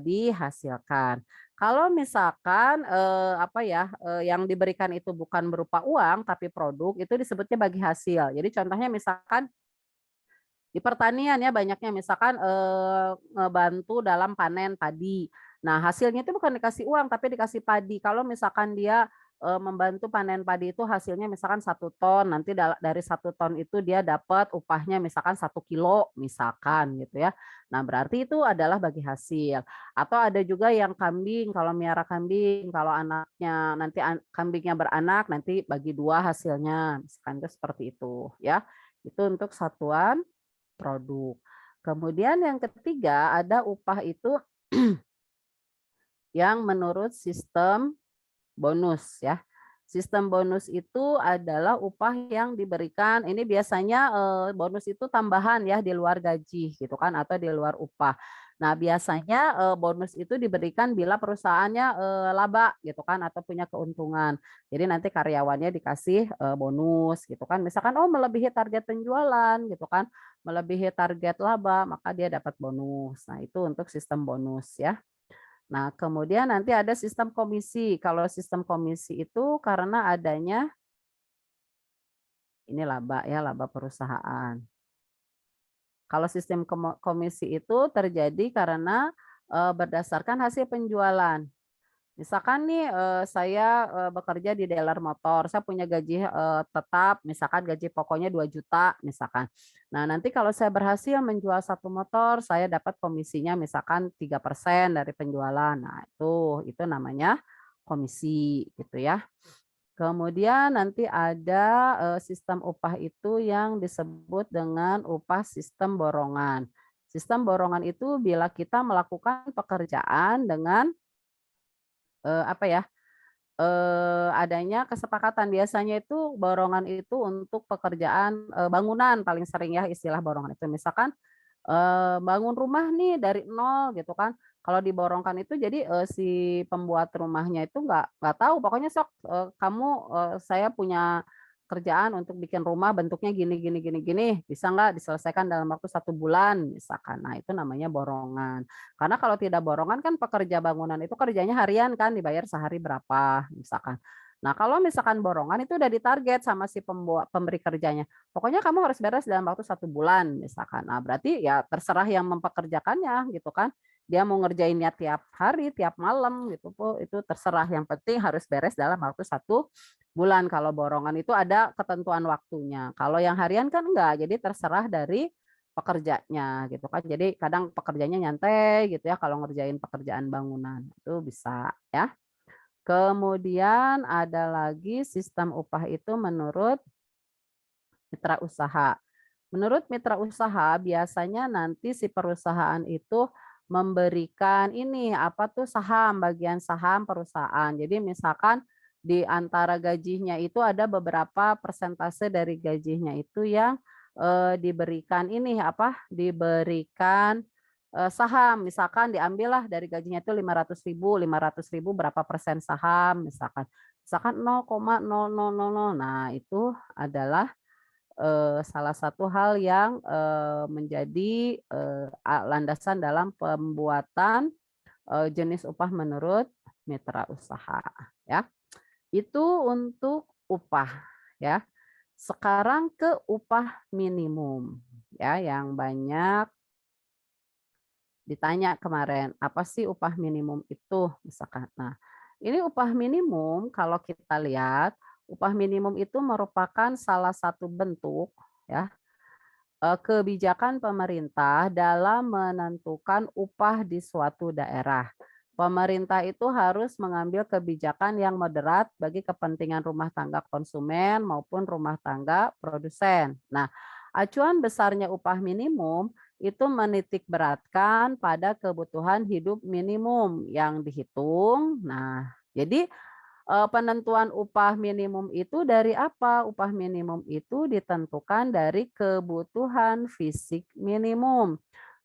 dihasilkan. Kalau misalkan yang diberikan itu bukan berupa uang tapi produk, itu disebutnya bagi hasil. Jadi contohnya misalkan di pertanian ya banyaknya misalkan ngebantu dalam panen padi. Nah, hasilnya itu bukan dikasih uang tapi dikasih padi. Kalau misalkan dia membantu panen padi itu hasilnya misalkan 1 ton, nanti dari 1 ton itu dia dapat upahnya misalkan 1 kilo misalkan gitu ya. Nah, berarti itu adalah bagi hasil. Atau ada juga yang kambing, kalau miara kambing, kalau anaknya nanti kambingnya beranak nanti bagi 2 hasilnya, misalkan itu seperti itu ya. Itu untuk satuan produk. Kemudian yang ketiga ada upah itu yang menurut sistem bonus ya. Sistem bonus itu adalah upah yang diberikan, ini biasanya bonus itu tambahan ya di luar gaji gitu kan atau di luar upah. Nah, biasanya bonus itu diberikan bila perusahaannya laba gitu kan atau punya keuntungan. Jadi nanti karyawannya dikasih bonus gitu kan. Misalkan oh melebihi target penjualan gitu kan, melebihi target laba, maka dia dapat bonus. Nah, itu untuk sistem bonus ya. Nah, kemudian nanti ada sistem komisi. Kalau sistem komisi itu karena adanya ini laba ya, laba perusahaan. Kalau sistem komisi itu terjadi karena berdasarkan hasil penjualan. Misalkan nih saya bekerja di dealer motor, saya punya gaji tetap, misalkan gaji pokoknya 2 juta misalkan. Nah, nanti kalau saya berhasil menjual 1 motor, saya dapat komisinya misalkan 3% dari penjualan. Nah, itu namanya komisi gitu ya. Kemudian nanti ada sistem upah itu yang disebut dengan upah sistem borongan. Sistem borongan itu bila kita melakukan pekerjaan dengan apa ya, adanya kesepakatan. Biasanya itu borongan itu untuk pekerjaan bangunan paling sering ya istilah borongan itu. Misalkan bangun rumah nih dari nol gitu kan. Kalau diborongkan itu jadi si pembuat rumahnya itu nggak tahu pokoknya sok kamu saya punya kerjaan untuk bikin rumah bentuknya gini gini gini gini, bisa nggak diselesaikan dalam waktu 1 bulan misalkan. Nah, itu namanya borongan. Karena kalau tidak borongan kan pekerja bangunan itu kerjanya harian kan, dibayar sehari berapa misalkan. Nah, kalau misalkan borongan itu udah ditarget sama si pemberi kerjanya. Pokoknya kamu harus beres dalam waktu 1 bulan misalkan. Nah, berarti ya terserah yang mempekerjakannya gitu kan. Dia mau ngerjainnya tiap hari, tiap malam gitu po, itu terserah. Yang penting harus beres dalam waktu 1 bulan. Kalau borongan itu ada ketentuan waktunya. Kalau yang harian kan enggak, jadi terserah dari pekerjanya gitu kan. Jadi kadang pekerjanya nyantai gitu ya kalau ngerjain pekerjaan bangunan. Itu bisa ya. Kemudian ada lagi sistem upah itu menurut mitra usaha. Menurut mitra usaha biasanya nanti si perusahaan itu memberikan ini apa tuh saham, bagian saham perusahaan. Jadi misalkan di antara gajinya itu ada beberapa persentase dari gajinya itu yang diberikan ini apa? Diberikan saham. Misalkan diambillah dari gajinya itu 500.000, 500.000 berapa persen saham misalkan. Misalkan 0,0000. Nah, itu adalah salah satu hal yang menjadi landasan dalam pembuatan jenis upah menurut mitra usaha ya. Itu untuk upah ya. Sekarang ke upah minimum ya yang banyak ditanya kemarin, apa sih upah minimum itu misalkan. Nah, ini upah minimum kalau kita lihat, upah minimum itu merupakan salah satu bentuk ya kebijakan pemerintah dalam menentukan upah di suatu daerah. Pemerintah itu harus mengambil kebijakan yang moderat bagi kepentingan rumah tangga konsumen maupun rumah tangga produsen. Nah, acuan besarnya upah minimum itu menitik beratkan pada kebutuhan hidup minimum yang dihitung. Nah, jadi penentuan upah minimum itu dari apa? Upah minimum itu ditentukan dari kebutuhan fisik minimum.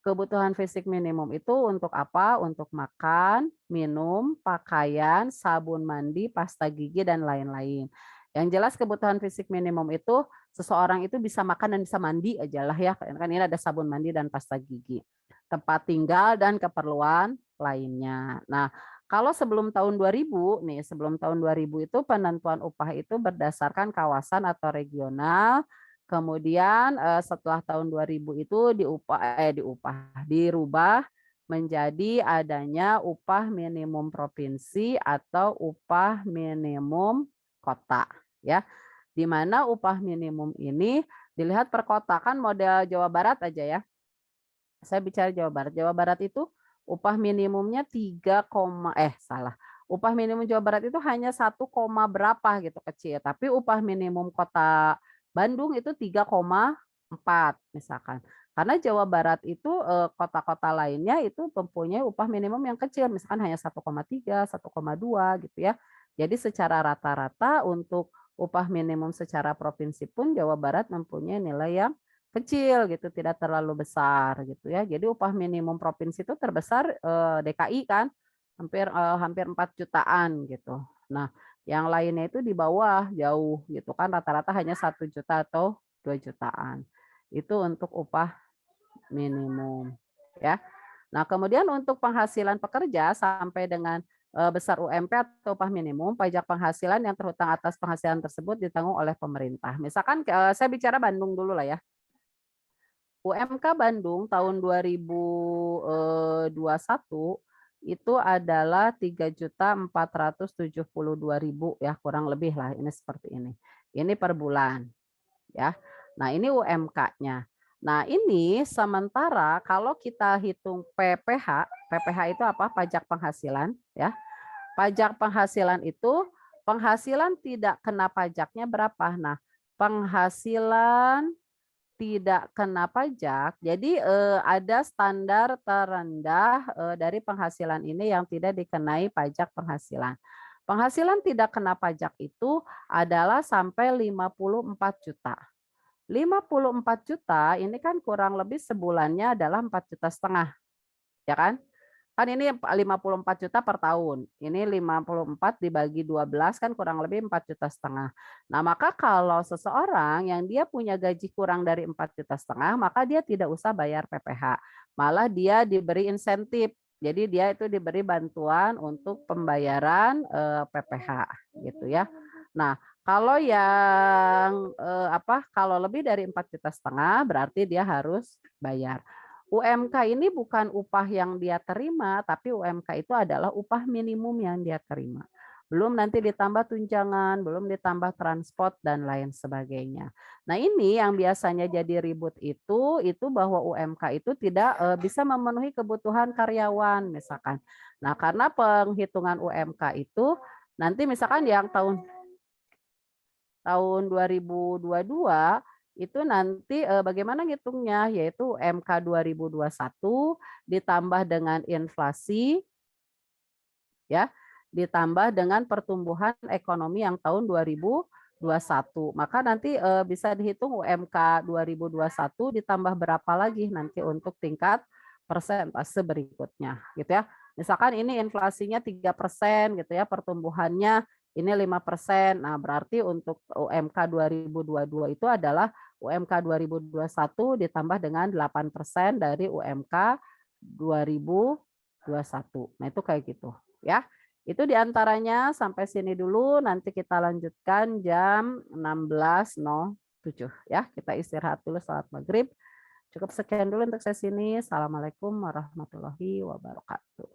Kebutuhan fisik minimum itu untuk apa? Untuk makan, minum, pakaian, sabun mandi, pasta gigi, dan lain-lain. Yang jelas kebutuhan fisik minimum itu seseorang itu bisa makan dan bisa mandi aja lah ya. Kan ini ada sabun mandi dan pasta gigi. Tempat tinggal dan keperluan lainnya. Nah, kalau sebelum tahun 2000 nih, sebelum tahun 2000 itu penentuan upah itu berdasarkan kawasan atau regional. Kemudian setelah tahun 2000 itu dirubah menjadi adanya upah minimum provinsi atau upah minimum kota, ya. Di mana upah minimum ini dilihat per kota, kan model Jawa Barat aja ya. Saya bicara Jawa Barat. Jawa Barat itu upah minimumnya salah. Upah minimum Jawa Barat itu hanya 1, berapa gitu kecil, tapi upah minimum kota Bandung itu 3,4 misalkan. Karena Jawa Barat itu kota-kota lainnya itu mempunyai upah minimum yang kecil, misalkan hanya 1,3, 1,2 gitu ya. Jadi secara rata-rata untuk upah minimum secara provinsi pun Jawa Barat mempunyai nilai yang kecil gitu, tidak terlalu besar gitu ya. Jadi upah minimum provinsi itu terbesar DKI kan, hampir 4 jutaan gitu. Nah, yang lainnya itu di bawah jauh gitu kan, rata-rata hanya 1 juta atau 2 jutaan. Itu untuk upah minimum ya. Nah, kemudian untuk penghasilan pekerja sampai dengan besar UMP atau upah minimum, pajak penghasilan yang terhutang atas penghasilan tersebut ditanggung oleh pemerintah. Misalkan saya bicara Bandung dulu lah ya. UMK Bandung tahun 2021 itu adalah 3.472.000 ya, kurang lebih lah ini seperti ini. Ini per bulan ya. Nah, ini UMK-nya. Nah, ini sementara kalau kita hitung PPH, PPH itu apa? Pajak penghasilan ya. Pajak penghasilan itu penghasilan tidak kena pajaknya berapa? Nah, penghasilan tidak kena pajak, jadi ada standar terendah dari penghasilan ini yang tidak dikenai pajak penghasilan. Penghasilan tidak kena pajak itu adalah sampai 54 juta. 54 juta ini kan kurang lebih sebulannya adalah 4,5 juta, ya kan? Kan ini 54 juta per tahun. Ini 54 dibagi 12 kan kurang lebih 4,5 juta. Nah, maka kalau seseorang yang dia punya gaji kurang dari 4,5 juta, maka dia tidak usah bayar PPH. Malah dia diberi insentif. Jadi dia itu diberi bantuan untuk pembayaran PPH gitu ya. Nah, kalau yang kalau lebih dari 4,5 juta berarti dia harus bayar. UMK ini bukan upah yang dia terima, tapi UMK itu adalah upah minimum yang dia terima. Belum nanti ditambah tunjangan, belum ditambah transport dan lain sebagainya. Nah, ini yang biasanya jadi ribut itu bahwa UMK itu tidak bisa memenuhi kebutuhan karyawan misalkan. Nah, karena penghitungan UMK itu nanti misalkan yang tahun 2022 itu nanti bagaimana ngitungnya, yaitu UMK 2021 ditambah dengan inflasi ya, ditambah dengan pertumbuhan ekonomi yang tahun 2021. Maka nanti bisa dihitung UMK 2021 ditambah berapa lagi nanti untuk tingkat persentase berikutnya gitu ya. Misalkan ini inflasinya 3% gitu ya, pertumbuhannya ini 5%. Nah, berarti untuk UMK 2022 itu adalah UMK 2021 ditambah dengan 8% dari UMK 2021. Nah, itu kayak gitu ya. Itu diantaranya sampai sini dulu, nanti kita lanjutkan jam 16.07 ya. Kita istirahat dulu salat maghrib. Cukup sekian dulu untuk sesi ini. Assalamualaikum warahmatullahi wabarakatuh.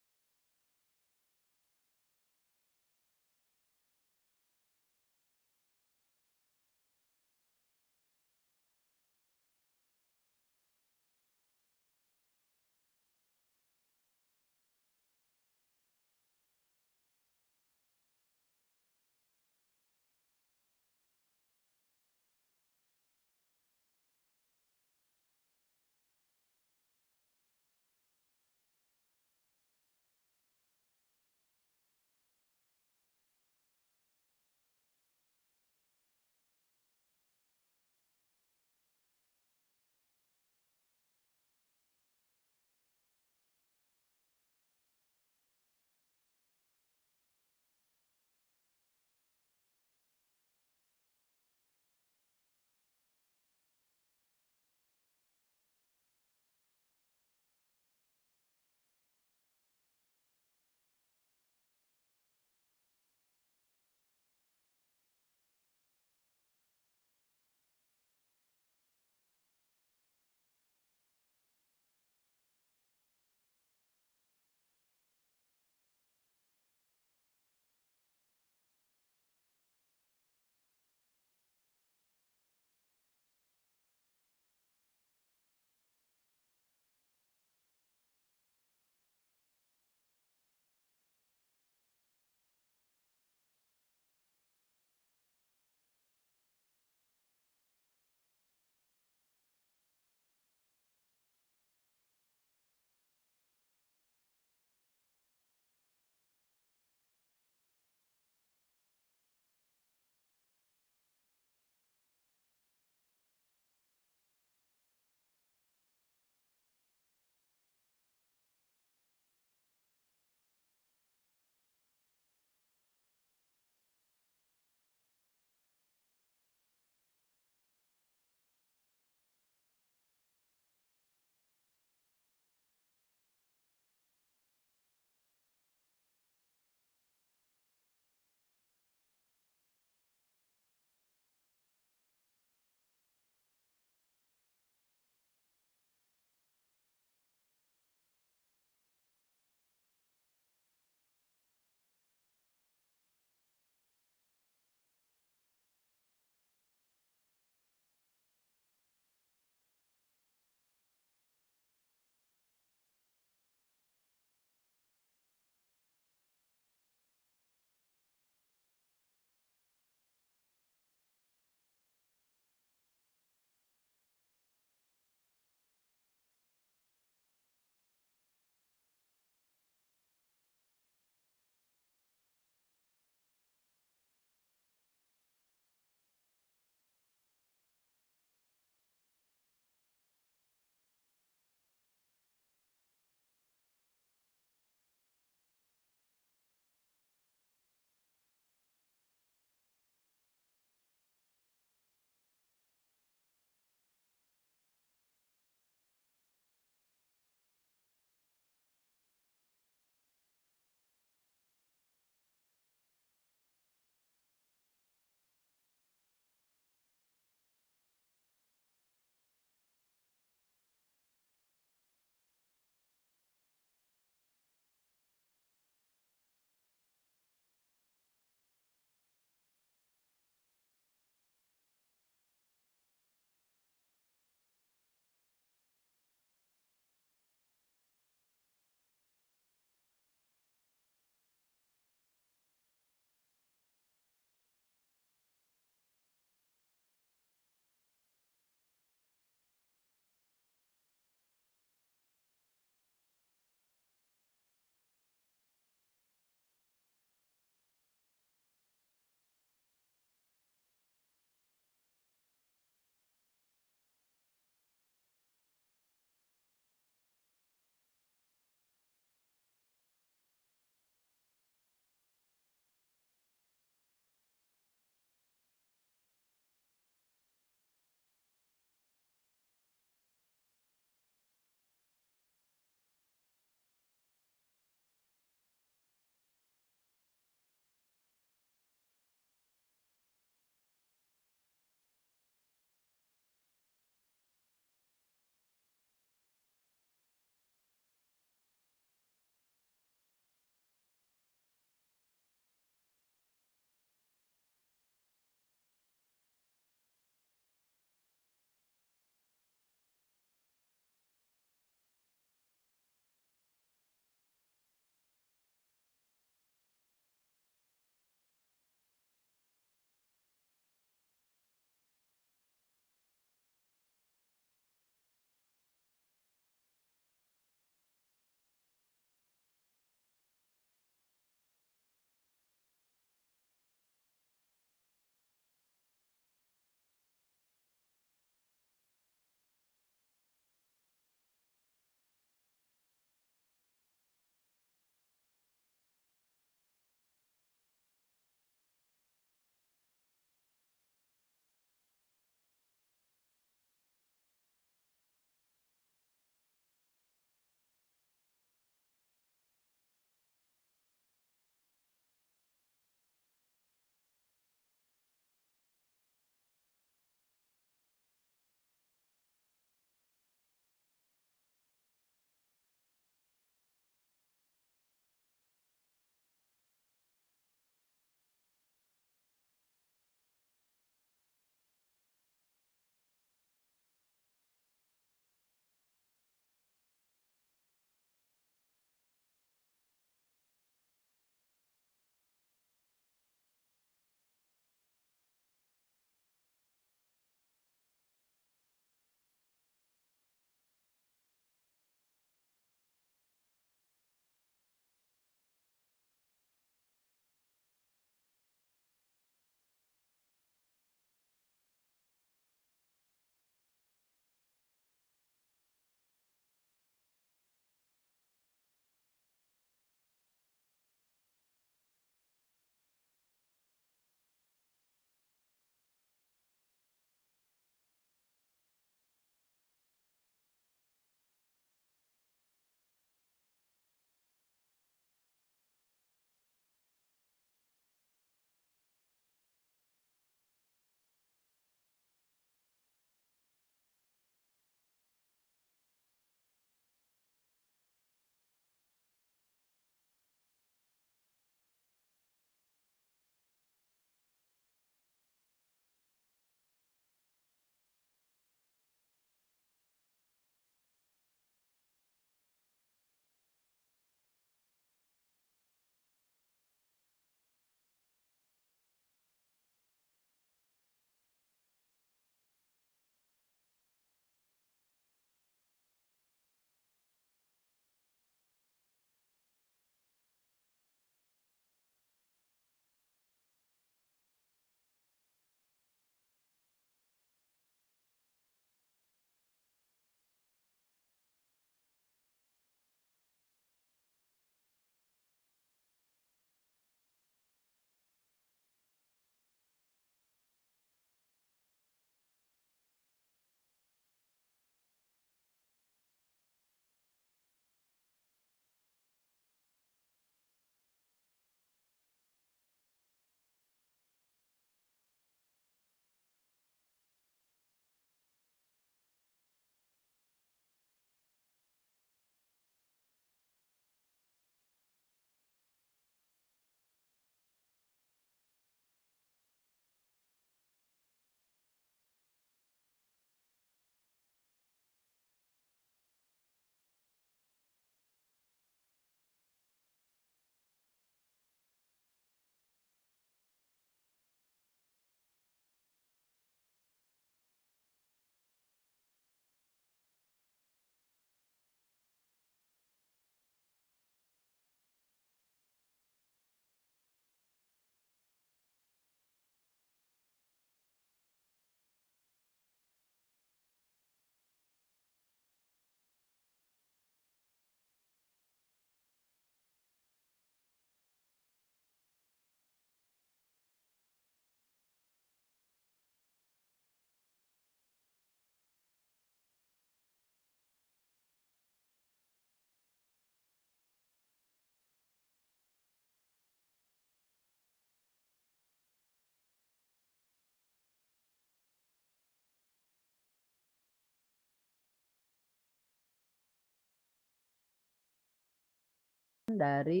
dari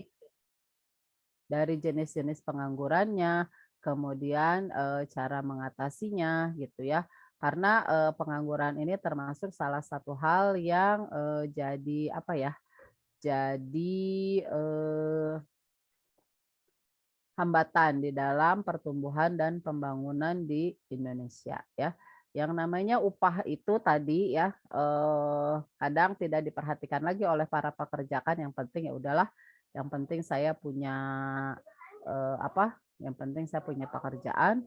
jenis-jenis penganggurannya, kemudian cara mengatasinya gitu ya. Karena pengangguran ini termasuk salah satu hal yang jadi apa ya? Jadi hambatan di dalam pertumbuhan dan pembangunan di Indonesia ya. Yang namanya upah itu tadi ya kadang tidak diperhatikan lagi oleh para pekerja kan, yang penting ya udahlah, yang penting saya punya apa? Yang penting saya punya pekerjaan,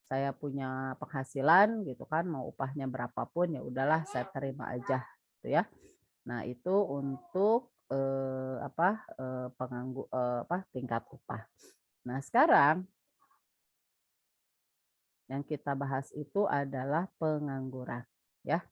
saya punya penghasilan gitu kan, mau upahnya berapapun ya udahlah saya terima aja gitu ya. Nah, itu untuk tingkat upah. Nah, sekarang yang kita bahas itu adalah pengangguran, ya.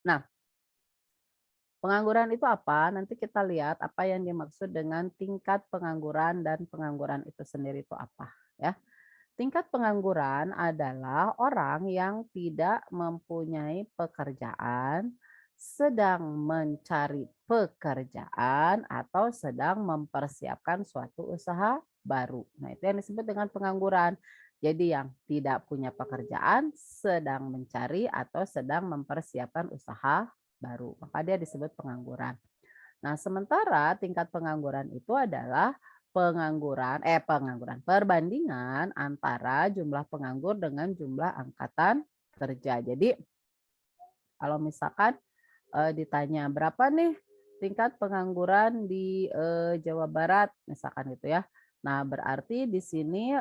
Nah, pengangguran itu apa? Nanti kita lihat apa yang dimaksud dengan tingkat pengangguran dan pengangguran itu sendiri itu apa, ya. Tingkat pengangguran adalah orang yang tidak mempunyai pekerjaan, sedang mencari pekerjaan, atau sedang mempersiapkan suatu usaha baru. Nah, itu yang disebut dengan pengangguran. Jadi yang tidak punya pekerjaan, sedang mencari atau sedang mempersiapkan usaha baru. Maka dia disebut pengangguran. Nah, sementara tingkat pengangguran itu adalah perbandingan antara jumlah penganggur dengan jumlah angkatan kerja. Jadi kalau misalkan ditanya berapa nih tingkat pengangguran di Jawa Barat misalkan gitu ya. Nah, berarti di sini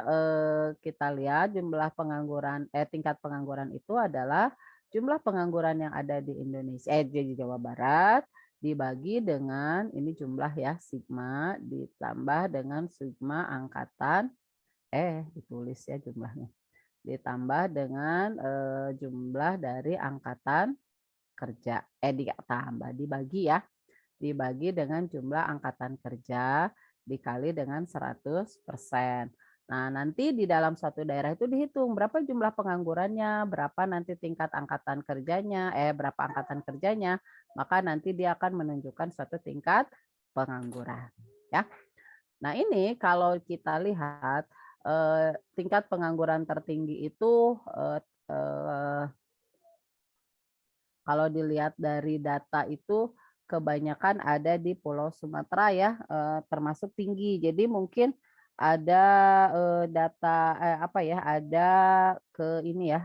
kita lihat jumlah pengangguran tingkat pengangguran itu adalah jumlah pengangguran yang ada di Indonesia di Jawa Barat dibagi dengan ini jumlah ya sigma ditambah dengan sigma angkatan ditulis ya jumlahnya ditambah dengan jumlah dari angkatan kerja ditambah dibagi ya dibagi dengan jumlah angkatan kerja dikali dengan 100%. Nah, nanti di dalam suatu daerah itu dihitung berapa jumlah penganggurannya, berapa nanti tingkat angkatan kerjanya, berapa angkatan kerjanya, maka nanti dia akan menunjukkan suatu tingkat pengangguran, ya. Nah, ini kalau kita lihat tingkat pengangguran tertinggi itu kalau dilihat dari data itu kebanyakan ada di Pulau Sumatera ya, termasuk tinggi. Jadi mungkin ada data ada ke ini ya,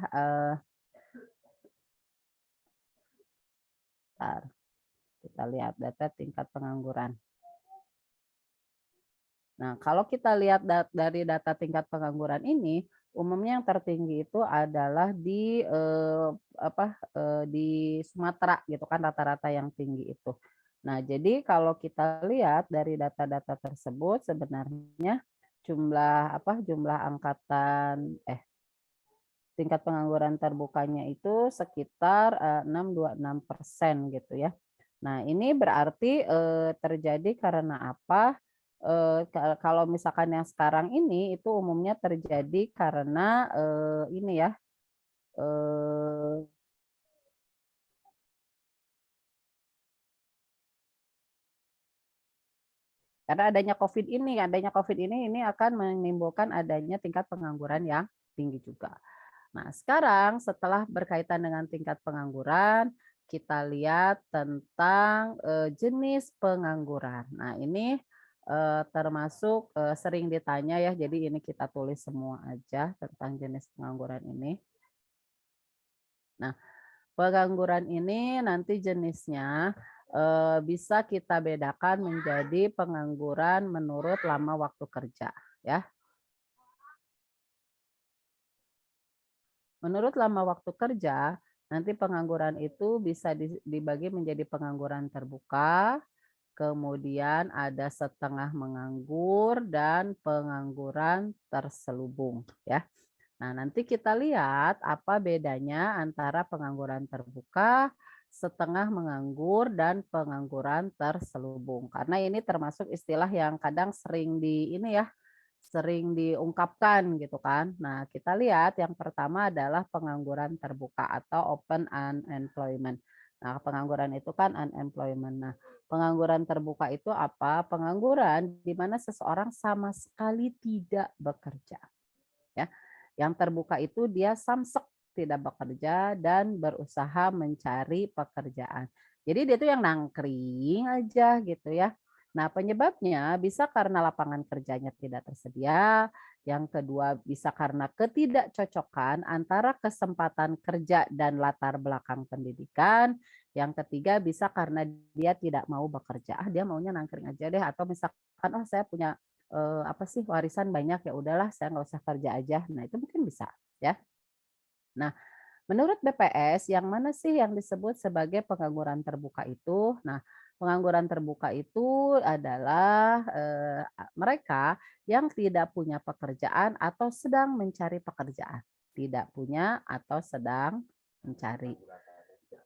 kita lihat data tingkat pengangguran. Nah, kalau kita lihat dari data tingkat pengangguran ini, umumnya yang tertinggi itu adalah di di Sumatera gitu kan, rata-rata yang tinggi itu. Nah, jadi kalau kita lihat dari data-data tersebut sebenarnya jumlah angkatan tingkat pengangguran terbukanya itu sekitar 6,26% gitu ya. Nah, ini berarti terjadi karena apa? Kalau misalkan yang sekarang ini itu umumnya terjadi karena ini ya karena adanya COVID ini akan menimbulkan adanya tingkat pengangguran yang tinggi juga. Nah, sekarang setelah berkaitan dengan tingkat pengangguran, kita lihat tentang jenis pengangguran. Nah, ini termasuk sering ditanya ya, jadi ini kita tulis semua aja tentang jenis pengangguran ini. Nah, pengangguran ini nanti jenisnya bisa kita bedakan menjadi pengangguran menurut lama waktu kerja, ya. Menurut lama waktu kerja, nanti pengangguran itu bisa dibagi menjadi pengangguran terbuka, kemudian ada setengah menganggur, dan pengangguran terselubung, ya. Nah, nanti kita lihat apa bedanya antara pengangguran terbuka setengah menganggur, dan pengangguran terselubung. Karena ini termasuk istilah yang kadang sering sering diungkapkan gitu kan. Nah, kita lihat yang pertama adalah pengangguran terbuka atau open unemployment. Nah, pengangguran itu kan unemployment. Nah, pengangguran terbuka itu apa? Pengangguran di mana seseorang sama sekali tidak bekerja. Ya. Yang terbuka itu dia samsek tidak bekerja dan berusaha mencari pekerjaan. Jadi dia itu yang nangkring aja gitu ya. Nah, penyebabnya bisa karena lapangan kerjanya tidak tersedia, yang kedua bisa karena ketidakcocokan antara kesempatan kerja dan latar belakang pendidikan, yang ketiga bisa karena dia tidak mau bekerja. Dia maunya nangkring aja deh, atau misalkan oh saya punya apa sih warisan banyak, ya udahlah saya nggak usah kerja aja. Nah, itu mungkin bisa ya. Nah, menurut BPS, yang mana sih yang disebut sebagai pengangguran terbuka itu? Nah, pengangguran terbuka itu adalah mereka yang tidak punya pekerjaan atau sedang mencari pekerjaan. Tidak punya atau sedang mencari.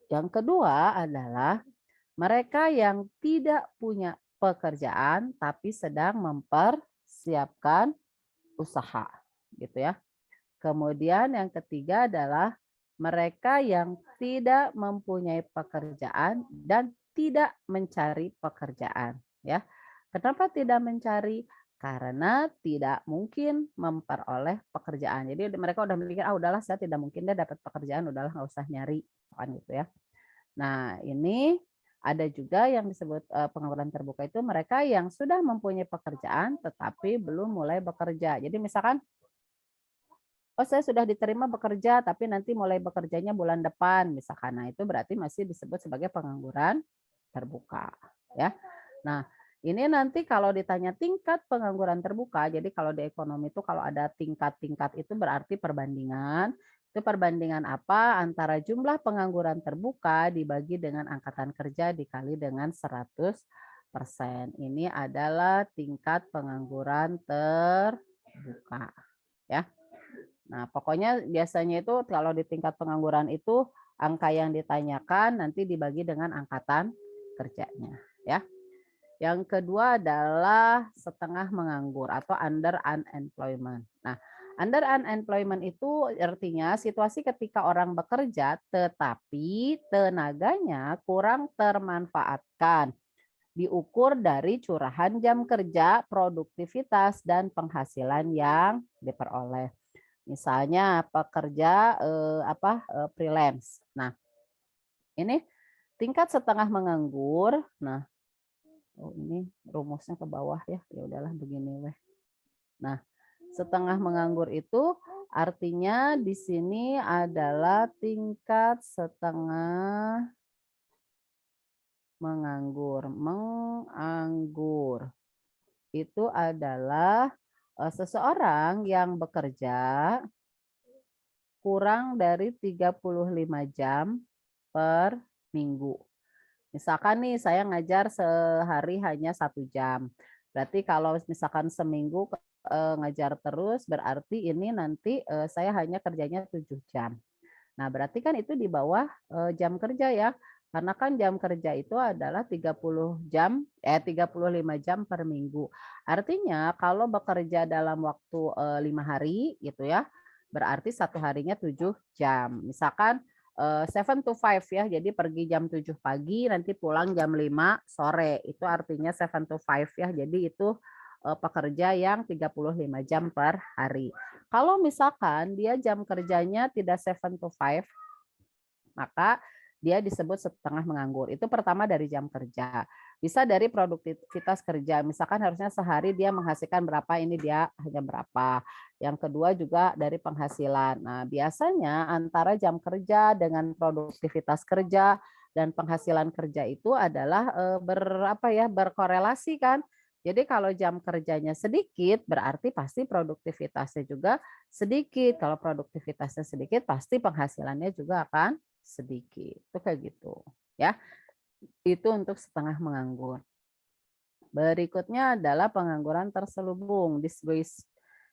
Yang kedua adalah mereka yang tidak punya pekerjaan tapi sedang mempersiapkan usaha, gitu ya. Kemudian yang ketiga adalah mereka yang tidak mempunyai pekerjaan dan tidak mencari pekerjaan, ya. Kenapa tidak mencari? Karena tidak mungkin memperoleh pekerjaan. Jadi mereka udah mikir, ah udahlah saya tidak mungkin deh dapat pekerjaan, udahlah nggak usah nyari, kan gitu ya. Nah, ini ada juga yang disebut pengangguran terbuka itu mereka yang sudah mempunyai pekerjaan tetapi belum mulai bekerja. Jadi misalkan, oh saya sudah diterima bekerja tapi nanti mulai bekerjanya bulan depan misalkan. Nah, itu berarti masih disebut sebagai pengangguran terbuka, ya. Nah, ini nanti kalau ditanya tingkat pengangguran terbuka, jadi kalau di ekonomi itu kalau ada tingkat-tingkat itu berarti perbandingan. Itu perbandingan apa? Antara jumlah pengangguran terbuka dibagi dengan angkatan kerja dikali dengan 100%. Ini adalah tingkat pengangguran terbuka, ya. Nah, pokoknya biasanya itu kalau di tingkat pengangguran itu angka yang ditanyakan nanti dibagi dengan angkatan kerjanya, ya. Yang kedua adalah setengah menganggur atau under unemployment. Nah, under unemployment itu artinya situasi ketika orang bekerja tetapi tenaganya kurang termanfaatkan. Diukur dari curahan jam kerja, produktivitas, dan penghasilan yang diperoleh. Misalnya pekerja freelance. Nah, ini tingkat setengah menganggur. Nah, oh ini rumusnya ke bawah ya. Ya udahlah begini weh. Nah, setengah menganggur itu artinya di sini adalah tingkat setengah menganggur. Menganggur itu adalah seseorang yang bekerja kurang dari 35 jam per minggu. Misalkan nih saya ngajar sehari hanya 1 jam. Berarti kalau misalkan seminggu ngajar terus berarti ini nanti saya hanya kerjanya 7 jam. Nah, berarti kan itu di bawah jam kerja ya. Karena kan jam kerja itu adalah 35 jam per minggu. Artinya kalau bekerja dalam waktu 5 hari gitu ya, berarti satu harinya 7 jam. Misalkan 7 to 5 ya, jadi pergi jam 7 pagi, nanti pulang jam 5 sore. Itu artinya 7 to 5 ya, jadi itu pekerja yang 35 jam per hari. Kalau misalkan dia jam kerjanya tidak 7 to 5, maka dia disebut setengah menganggur. Itu pertama dari jam kerja. Bisa dari produktivitas kerja. Misalkan harusnya sehari dia menghasilkan berapa, ini dia hanya berapa. Yang kedua juga dari penghasilan. Nah, biasanya antara jam kerja dengan produktivitas kerja dan penghasilan kerja itu adalah berkorelasi kan. Jadi kalau jam kerjanya sedikit, berarti pasti produktivitasnya juga sedikit. Kalau produktivitasnya sedikit, pasti penghasilannya juga akan sedikit. Itu kayak gitu, ya. Itu untuk setengah menganggur. Berikutnya adalah pengangguran terselubung, disguised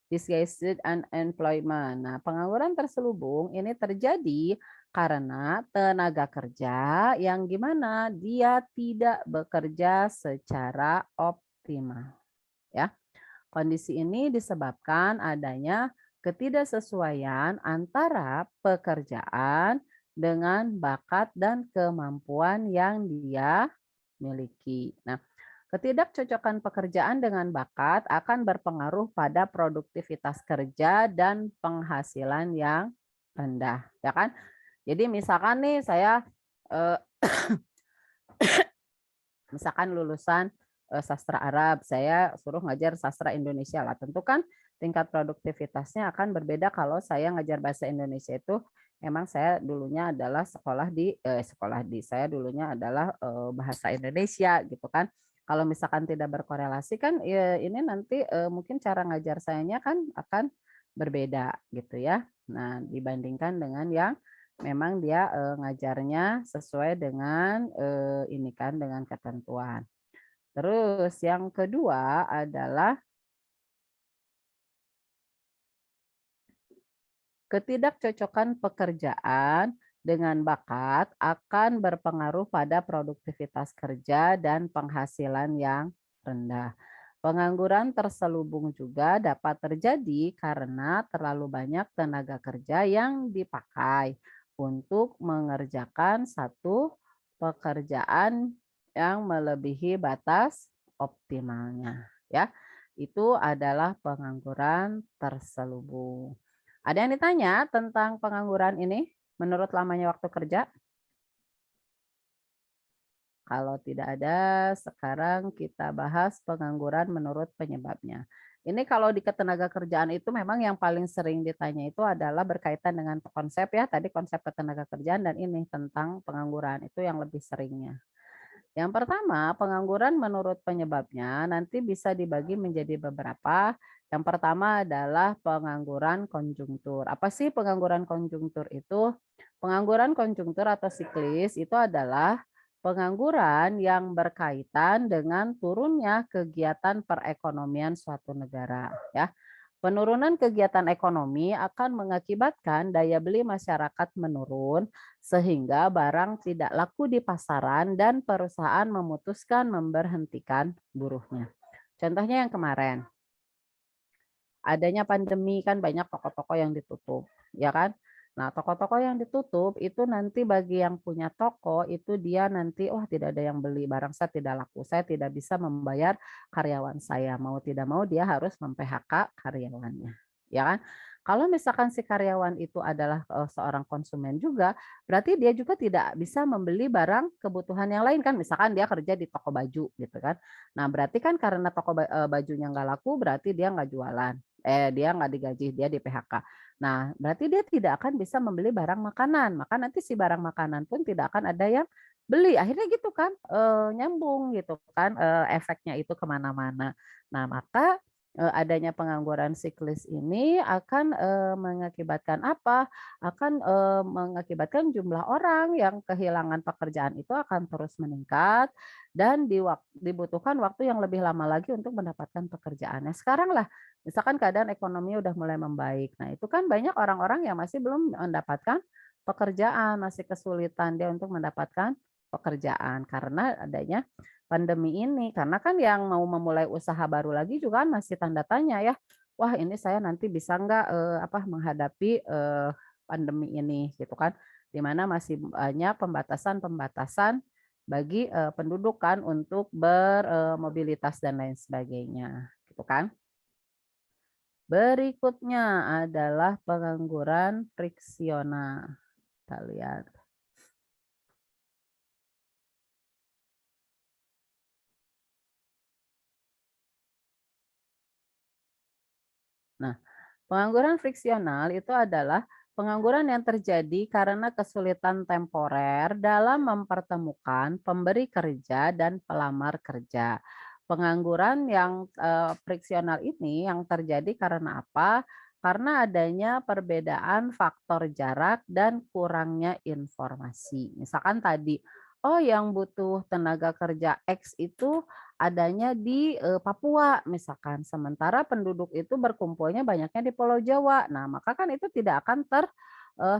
disguised unemployment. Nah, pengangguran terselubung ini terjadi karena tenaga kerja yang gimana? Dia tidak bekerja secara optimal, ya. Kondisi ini disebabkan adanya ketidaksesuaian antara pekerjaan dengan bakat dan kemampuan yang dia miliki. Nah, ketidakcocokan pekerjaan dengan bakat akan berpengaruh pada produktivitas kerja dan penghasilan yang rendah, ya kan? Jadi misalkan nih saya eh, misalkan lulusan sastra Arab, saya suruh ngajar sastra Indonesia lah. Tentu kan tingkat produktivitasnya akan berbeda kalau saya ngajar bahasa Indonesia itu emang saya dulunya adalah saya dulunya adalah bahasa Indonesia gitu kan. Kalau misalkan tidak berkorelasi kan ya ini nanti mungkin cara ngajar sayanya kan akan berbeda gitu ya. Nah, dibandingkan dengan yang memang dia ngajarnya sesuai dengan ini kan dengan ketentuan. Terus yang kedua adalah ketidakcocokan pekerjaan dengan bakat akan berpengaruh pada produktivitas kerja dan penghasilan yang rendah. Pengangguran terselubung juga dapat terjadi karena terlalu banyak tenaga kerja yang dipakai untuk mengerjakan satu pekerjaan yang melebihi batas optimalnya, ya. Itu adalah pengangguran terselubung. Ada yang ditanya tentang pengangguran ini menurut lamanya waktu kerja? Kalau tidak ada, sekarang kita bahas pengangguran menurut penyebabnya. Ini kalau di ketenaga kerjaan itu memang yang paling sering ditanya itu adalah berkaitan dengan konsep ya, tadi konsep ketenaga kerjaan dan ini tentang pengangguran, itu yang lebih seringnya. Yang pertama, pengangguran menurut penyebabnya nanti bisa dibagi menjadi beberapa. Yang pertama adalah pengangguran konjungtur. Apa sih pengangguran konjungtur itu? Pengangguran konjungtur atau siklis itu adalah pengangguran yang berkaitan dengan turunnya kegiatan perekonomian suatu negara, ya. Penurunan kegiatan ekonomi akan mengakibatkan daya beli masyarakat menurun sehingga barang tidak laku di pasaran dan perusahaan memutuskan memberhentikan buruhnya. Contohnya yang kemarin, adanya pandemi kan banyak toko-toko yang ditutup, ya kan? Nah, toko-toko yang ditutup itu nanti bagi yang punya toko itu dia nanti wah tidak ada yang beli barang saya tidak laku, saya tidak bisa membayar karyawan saya. Mau tidak mau dia harus mem-PHK karyawannya, ya kan? Kalau misalkan si karyawan itu adalah seorang konsumen juga, berarti dia juga tidak bisa membeli barang kebutuhan yang lain kan? Misalkan dia kerja di toko baju gitu kan. Nah, berarti kan karena bajunya nggak laku, berarti dia nggak jualan dia nggak digaji, dia di PHK. Nah, berarti dia tidak akan bisa membeli barang makanan, maka nanti si barang makanan pun tidak akan ada yang beli. Akhirnya gitu kan, nyambung gitu kan, efeknya itu kemana-mana. Nah, maka adanya pengangguran siklis ini akan mengakibatkan apa? Akan mengakibatkan jumlah orang yang kehilangan pekerjaan itu akan terus meningkat dan dibutuhkan waktu yang lebih lama lagi untuk mendapatkan pekerjaannya. Sekarang lah misalkan keadaan ekonomi udah mulai membaik. Nah, itu kan banyak orang-orang yang masih belum mendapatkan pekerjaan, masih kesulitan dia untuk mendapatkan pekerjaan karena adanya pandemi ini. Karena kan yang mau memulai usaha baru lagi juga kan masih tanda tanya ya. Wah, ini saya nanti bisa nggak menghadapi pandemi ini gitu kan. Di mana masih banyak pembatasan-pembatasan bagi penduduk kan untuk bermobilitas dan lain sebagainya gitu kan. Berikutnya adalah pengangguran friksional. Kita lihat. Nah, pengangguran friksional itu adalah pengangguran yang terjadi karena kesulitan temporer dalam mempertemukan pemberi kerja dan pelamar kerja. Pengangguran yang friksional ini yang terjadi karena apa? Karena adanya perbedaan faktor jarak dan kurangnya informasi. Misalkan tadi oh yang butuh tenaga kerja X itu adanya di, Papua misalkan, sementara penduduk itu berkumpulnya banyaknya di Pulau Jawa. Nah, maka kan itu tidak akan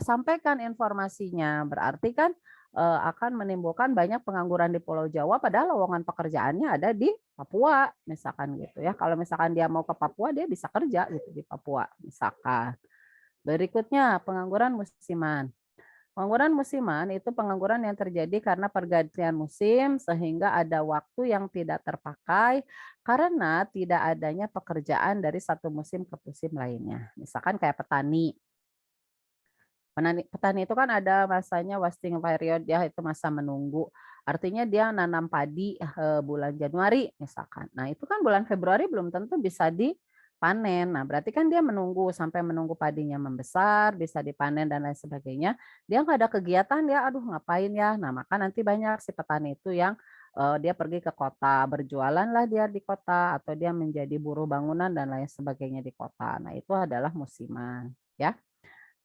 sampaikan informasinya. Berarti kan, akan menimbulkan banyak pengangguran di Pulau Jawa padahal lowongan pekerjaannya ada di Papua, misalkan gitu ya. Kalau misalkan dia mau ke Papua, dia bisa kerja gitu di Papua, misalkan. Berikutnya, pengangguran musiman. Pengangguran musiman itu pengangguran yang terjadi karena pergantian musim sehingga ada waktu yang tidak terpakai karena tidak adanya pekerjaan dari satu musim ke musim lainnya. Misalkan kayak petani. Petani itu kan ada masanya wasting period ya, itu masa menunggu. Artinya dia nanam padi bulan Januari misalkan. Nah, itu kan bulan Februari belum tentu bisa dipanen. Nah, berarti kan dia menunggu sampai menunggu padinya membesar, bisa dipanen dan lain sebagainya. Dia nggak ada kegiatan ya, aduh ngapain ya. Nah, maka nanti banyak si petani itu yang dia pergi ke kota, berjualan lah dia di kota atau dia menjadi buruh bangunan dan lain sebagainya di kota. Nah, itu adalah musiman, ya.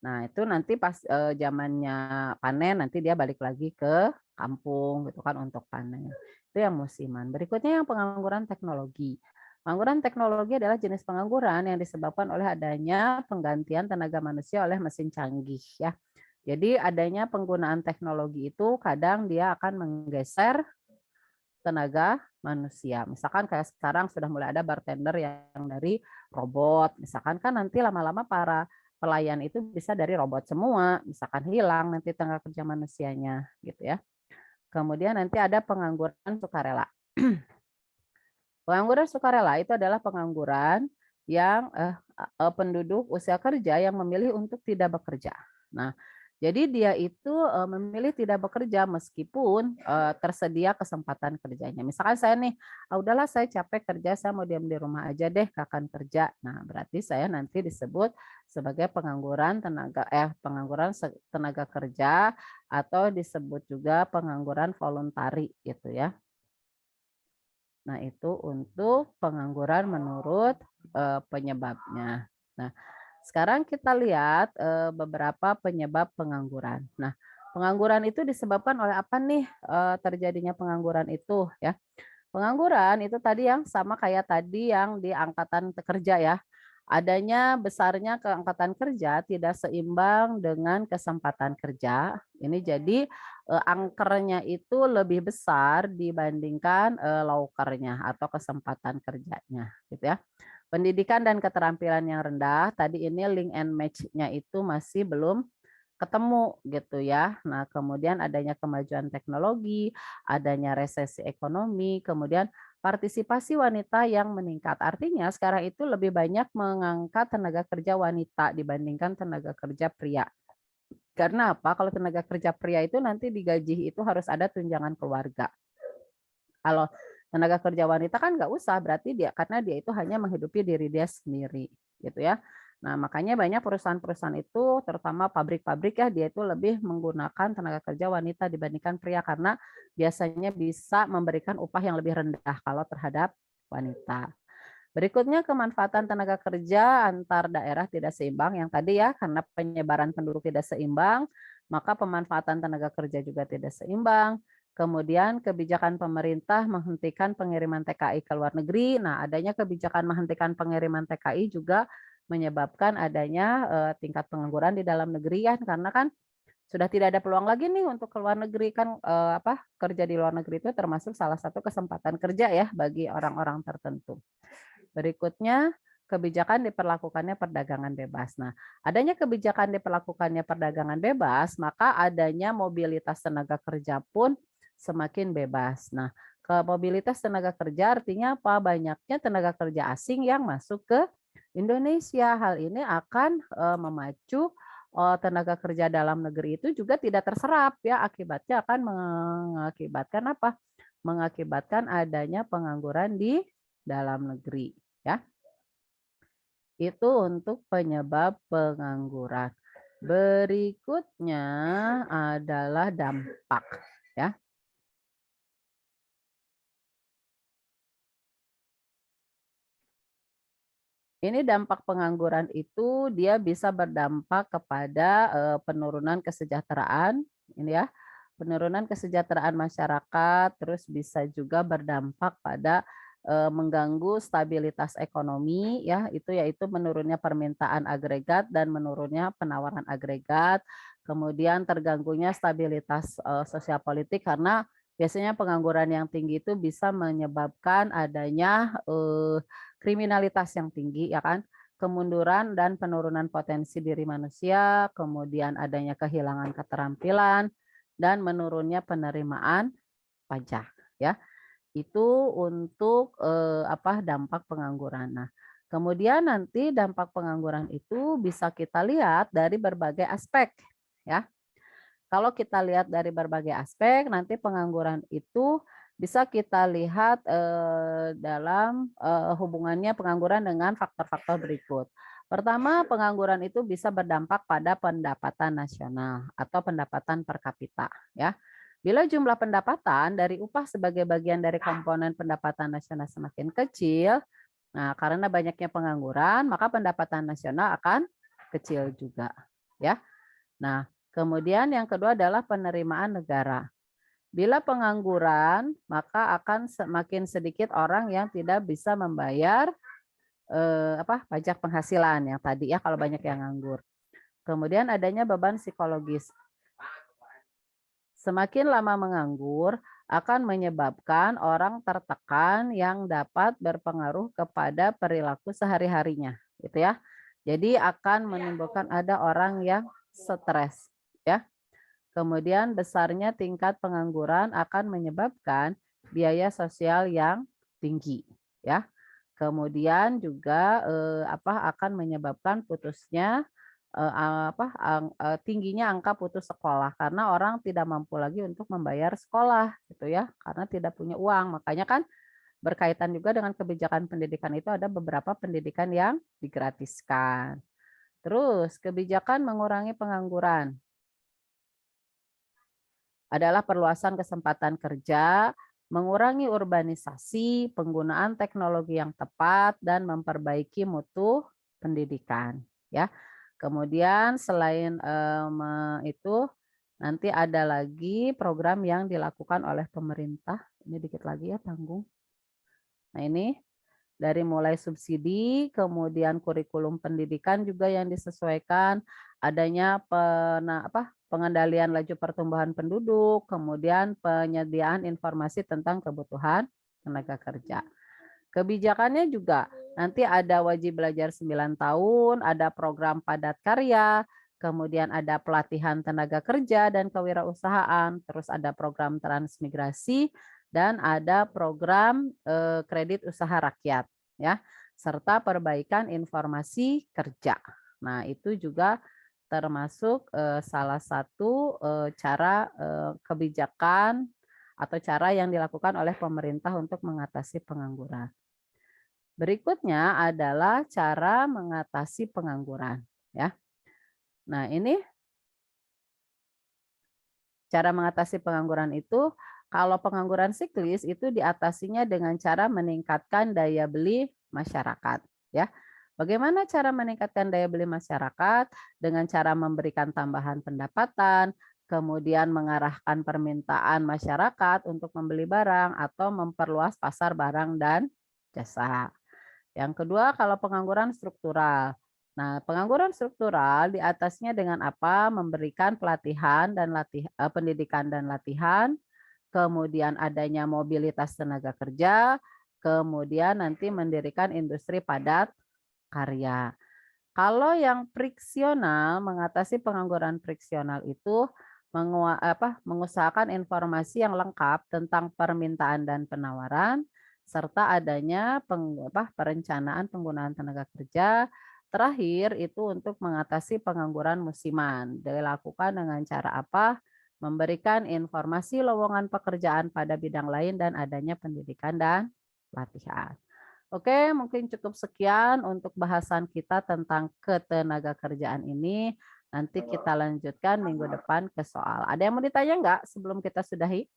Nah, itu nanti pas, zamannya panen, nanti dia balik lagi ke kampung gitu kan untuk panen. Itu yang musiman. Berikutnya yang pengangguran teknologi. Pengangguran teknologi adalah jenis pengangguran yang disebabkan oleh adanya penggantian tenaga manusia oleh mesin canggih ya. Jadi adanya penggunaan teknologi itu kadang dia akan menggeser tenaga manusia. Misalkan kayak sekarang sudah mulai ada bartender yang dari robot. Misalkan kan nanti lama-lama para pelayan itu bisa dari robot semua. Misalkan hilang nanti tenaga kerja manusianya gitu ya. Kemudian nanti ada pengangguran sukarela. Pengangguran sukarela itu adalah pengangguran yang penduduk usia kerja yang memilih untuk tidak bekerja. Nah, jadi dia itu memilih tidak bekerja meskipun tersedia kesempatan kerjanya. Misalkan saya nih, ah, udahlah saya capek kerja, saya mau diam di rumah aja deh, gak akan kerja. Nah, berarti saya nanti disebut sebagai pengangguran tenaga kerja atau disebut juga pengangguran voluntari gitu ya. Nah, itu untuk pengangguran menurut penyebabnya. Nah, sekarang kita lihat beberapa penyebab pengangguran. Nah, pengangguran itu disebabkan oleh apa nih terjadinya pengangguran itu ya? Pengangguran itu tadi yang sama kayak tadi yang di angkatan kerja ya. Adanya besarnya keangkatan kerja tidak seimbang dengan kesempatan kerja. Ini jadi angkernya itu lebih besar dibandingkan laukernya atau kesempatan kerjanya gitu ya. Pendidikan dan keterampilan yang rendah, tadi ini link and match-nya itu masih belum ketemu gitu ya. Nah, kemudian adanya kemajuan teknologi, adanya resesi ekonomi, kemudian partisipasi wanita yang meningkat. Artinya sekarang itu lebih banyak mengangkat tenaga kerja wanita dibandingkan tenaga kerja pria. Karena apa? Kalau tenaga kerja pria itu nanti digaji itu harus ada tunjangan keluarga. Kalau tenaga kerja wanita kan nggak usah, berarti dia karena dia itu hanya menghidupi diri dia sendiri, gitu ya. Nah, makanya banyak perusahaan-perusahaan itu, terutama pabrik-pabrik ya, dia itu lebih menggunakan tenaga kerja wanita dibandingkan pria karena biasanya bisa memberikan upah yang lebih rendah kalau terhadap wanita. Berikutnya kemanfaatan tenaga kerja antar daerah tidak seimbang yang tadi ya, karena penyebaran penduduk tidak seimbang, maka pemanfaatan tenaga kerja juga tidak seimbang. Kemudian kebijakan pemerintah menghentikan pengiriman TKI ke luar negeri. Nah, adanya kebijakan menghentikan pengiriman TKI juga menyebabkan adanya tingkat pengangguran di dalam negeri ya, karena kan sudah tidak ada peluang lagi nih untuk ke luar negeri kan kerja di luar negeri itu termasuk salah satu kesempatan kerja ya bagi orang-orang tertentu. Berikutnya, kebijakan diperlakukannya perdagangan bebas. Nah, adanya kebijakan diperlakukannya perdagangan bebas, maka adanya mobilitas tenaga kerja pun semakin bebas. Nah, ke mobilitas tenaga kerja artinya apa? Banyaknya tenaga kerja asing yang masuk ke Indonesia. Hal ini akan memacu tenaga kerja dalam negeri itu juga tidak terserap ya, akibatnya akan mengakibatkan apa? Mengakibatkan adanya pengangguran di dalam negeri ya. Itu untuk penyebab pengangguran. Berikutnya adalah dampak ya. Ini dampak pengangguran itu dia bisa berdampak kepada penurunan kesejahteraan ini ya. penurunan kesejahteraan masyarakat, terus bisa juga berdampak pada mengganggu stabilitas ekonomi ya, itu yaitu menurunnya permintaan agregat dan menurunnya penawaran agregat, kemudian terganggunya stabilitas sosial politik karena biasanya pengangguran yang tinggi itu bisa menyebabkan adanya kriminalitas yang tinggi ya kan, kemunduran dan penurunan potensi diri manusia, kemudian adanya kehilangan keterampilan dan menurunnya penerimaan pajak ya. Itu untuk dampak pengangguran. Nah, kemudian nanti dampak pengangguran itu bisa kita lihat dari berbagai aspek ya. Kalau kita lihat dari berbagai aspek, nanti pengangguran itu bisa kita lihat dalam hubungannya pengangguran dengan faktor-faktor berikut. Pertama, pengangguran itu bisa berdampak pada pendapatan nasional atau pendapatan per kapita ya. Bila jumlah pendapatan dari upah sebagai bagian dari komponen pendapatan nasional semakin kecil, nah karena banyaknya pengangguran, maka pendapatan nasional akan kecil juga ya. Nah, kemudian yang kedua adalah penerimaan negara. Bila pengangguran, maka akan semakin sedikit orang yang tidak bisa membayar pajak penghasilan yang tadi ya kalau banyak yang nganggur. Kemudian adanya beban psikologis. Semakin lama menganggur akan menyebabkan orang tertekan yang dapat berpengaruh kepada perilaku sehari-harinya, gitu ya. Jadi akan menimbulkan ada orang yang stres, ya. Kemudian besarnya tingkat pengangguran akan menyebabkan biaya sosial yang tinggi, ya. Kemudian juga akan menyebabkan putusnya tingginya angka putus sekolah karena orang tidak mampu lagi untuk membayar sekolah gitu ya karena tidak punya uang. Makanya kan berkaitan juga dengan kebijakan pendidikan itu ada beberapa pendidikan yang digratiskan. Terus kebijakan mengurangi pengangguran adalah perluasan kesempatan kerja, mengurangi urbanisasi, penggunaan teknologi yang tepat dan memperbaiki mutu pendidikan ya. Kemudian selain itu nanti ada lagi program yang dilakukan oleh pemerintah. Ini dikit lagi ya tanggung. Nah ini dari mulai subsidi, kemudian kurikulum pendidikan juga yang disesuaikan, adanya pengendalian laju pertumbuhan penduduk, kemudian penyediaan informasi tentang kebutuhan tenaga kerja. Kebijakannya juga nanti ada wajib belajar 9 tahun, ada program padat karya, kemudian ada pelatihan tenaga kerja dan kewirausahaan, terus ada program transmigrasi, dan ada program kredit usaha rakyat, ya, serta perbaikan informasi kerja. Nah, itu juga termasuk salah satu cara kebijakan atau cara yang dilakukan oleh pemerintah untuk mengatasi pengangguran. Berikutnya adalah cara mengatasi pengangguran, ya. Nah, ini cara mengatasi pengangguran itu kalau pengangguran siklis itu diatasinya dengan cara meningkatkan daya beli masyarakat, ya. Bagaimana cara meningkatkan daya beli masyarakat? Dengan cara memberikan tambahan pendapatan, kemudian mengarahkan permintaan masyarakat untuk membeli barang atau memperluas pasar barang dan jasa. Yang kedua, kalau pengangguran struktural. Nah, pengangguran struktural di atasnya dengan apa? Memberikan pelatihan dan pendidikan dan latihan, kemudian adanya mobilitas tenaga kerja, kemudian nanti mendirikan industri padat karya. Kalau yang friksional, mengatasi pengangguran friksional itu mengusahakan informasi yang lengkap tentang permintaan dan penawaran, serta adanya perencanaan penggunaan tenaga kerja. Terakhir itu untuk mengatasi pengangguran musiman. Dilakukan dengan cara apa? Memberikan informasi lowongan pekerjaan pada bidang lain dan adanya pendidikan dan pelatihan. Oke, mungkin cukup sekian untuk bahasan kita tentang ketenaga kerjaan ini. Nanti kita lanjutkan minggu depan ke soal. Ada yang mau ditanya nggak sebelum kita sudahi?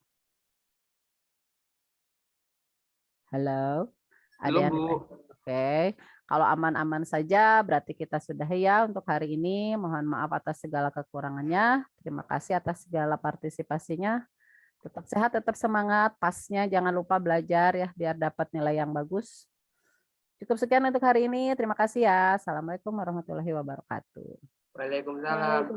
Halo? Ada Belum, yang Bu. ditanya? Oke, kalau aman-aman saja berarti kita sudahi ya untuk hari ini. Mohon maaf atas segala kekurangannya. Terima kasih atas segala partisipasinya. Tetap sehat, tetap semangat. Pasnya jangan lupa belajar ya biar dapat nilai yang bagus. Cukup sekian untuk hari ini. Terima kasih ya. Assalamualaikum warahmatullahi wabarakatuh. Waalaikumsalam.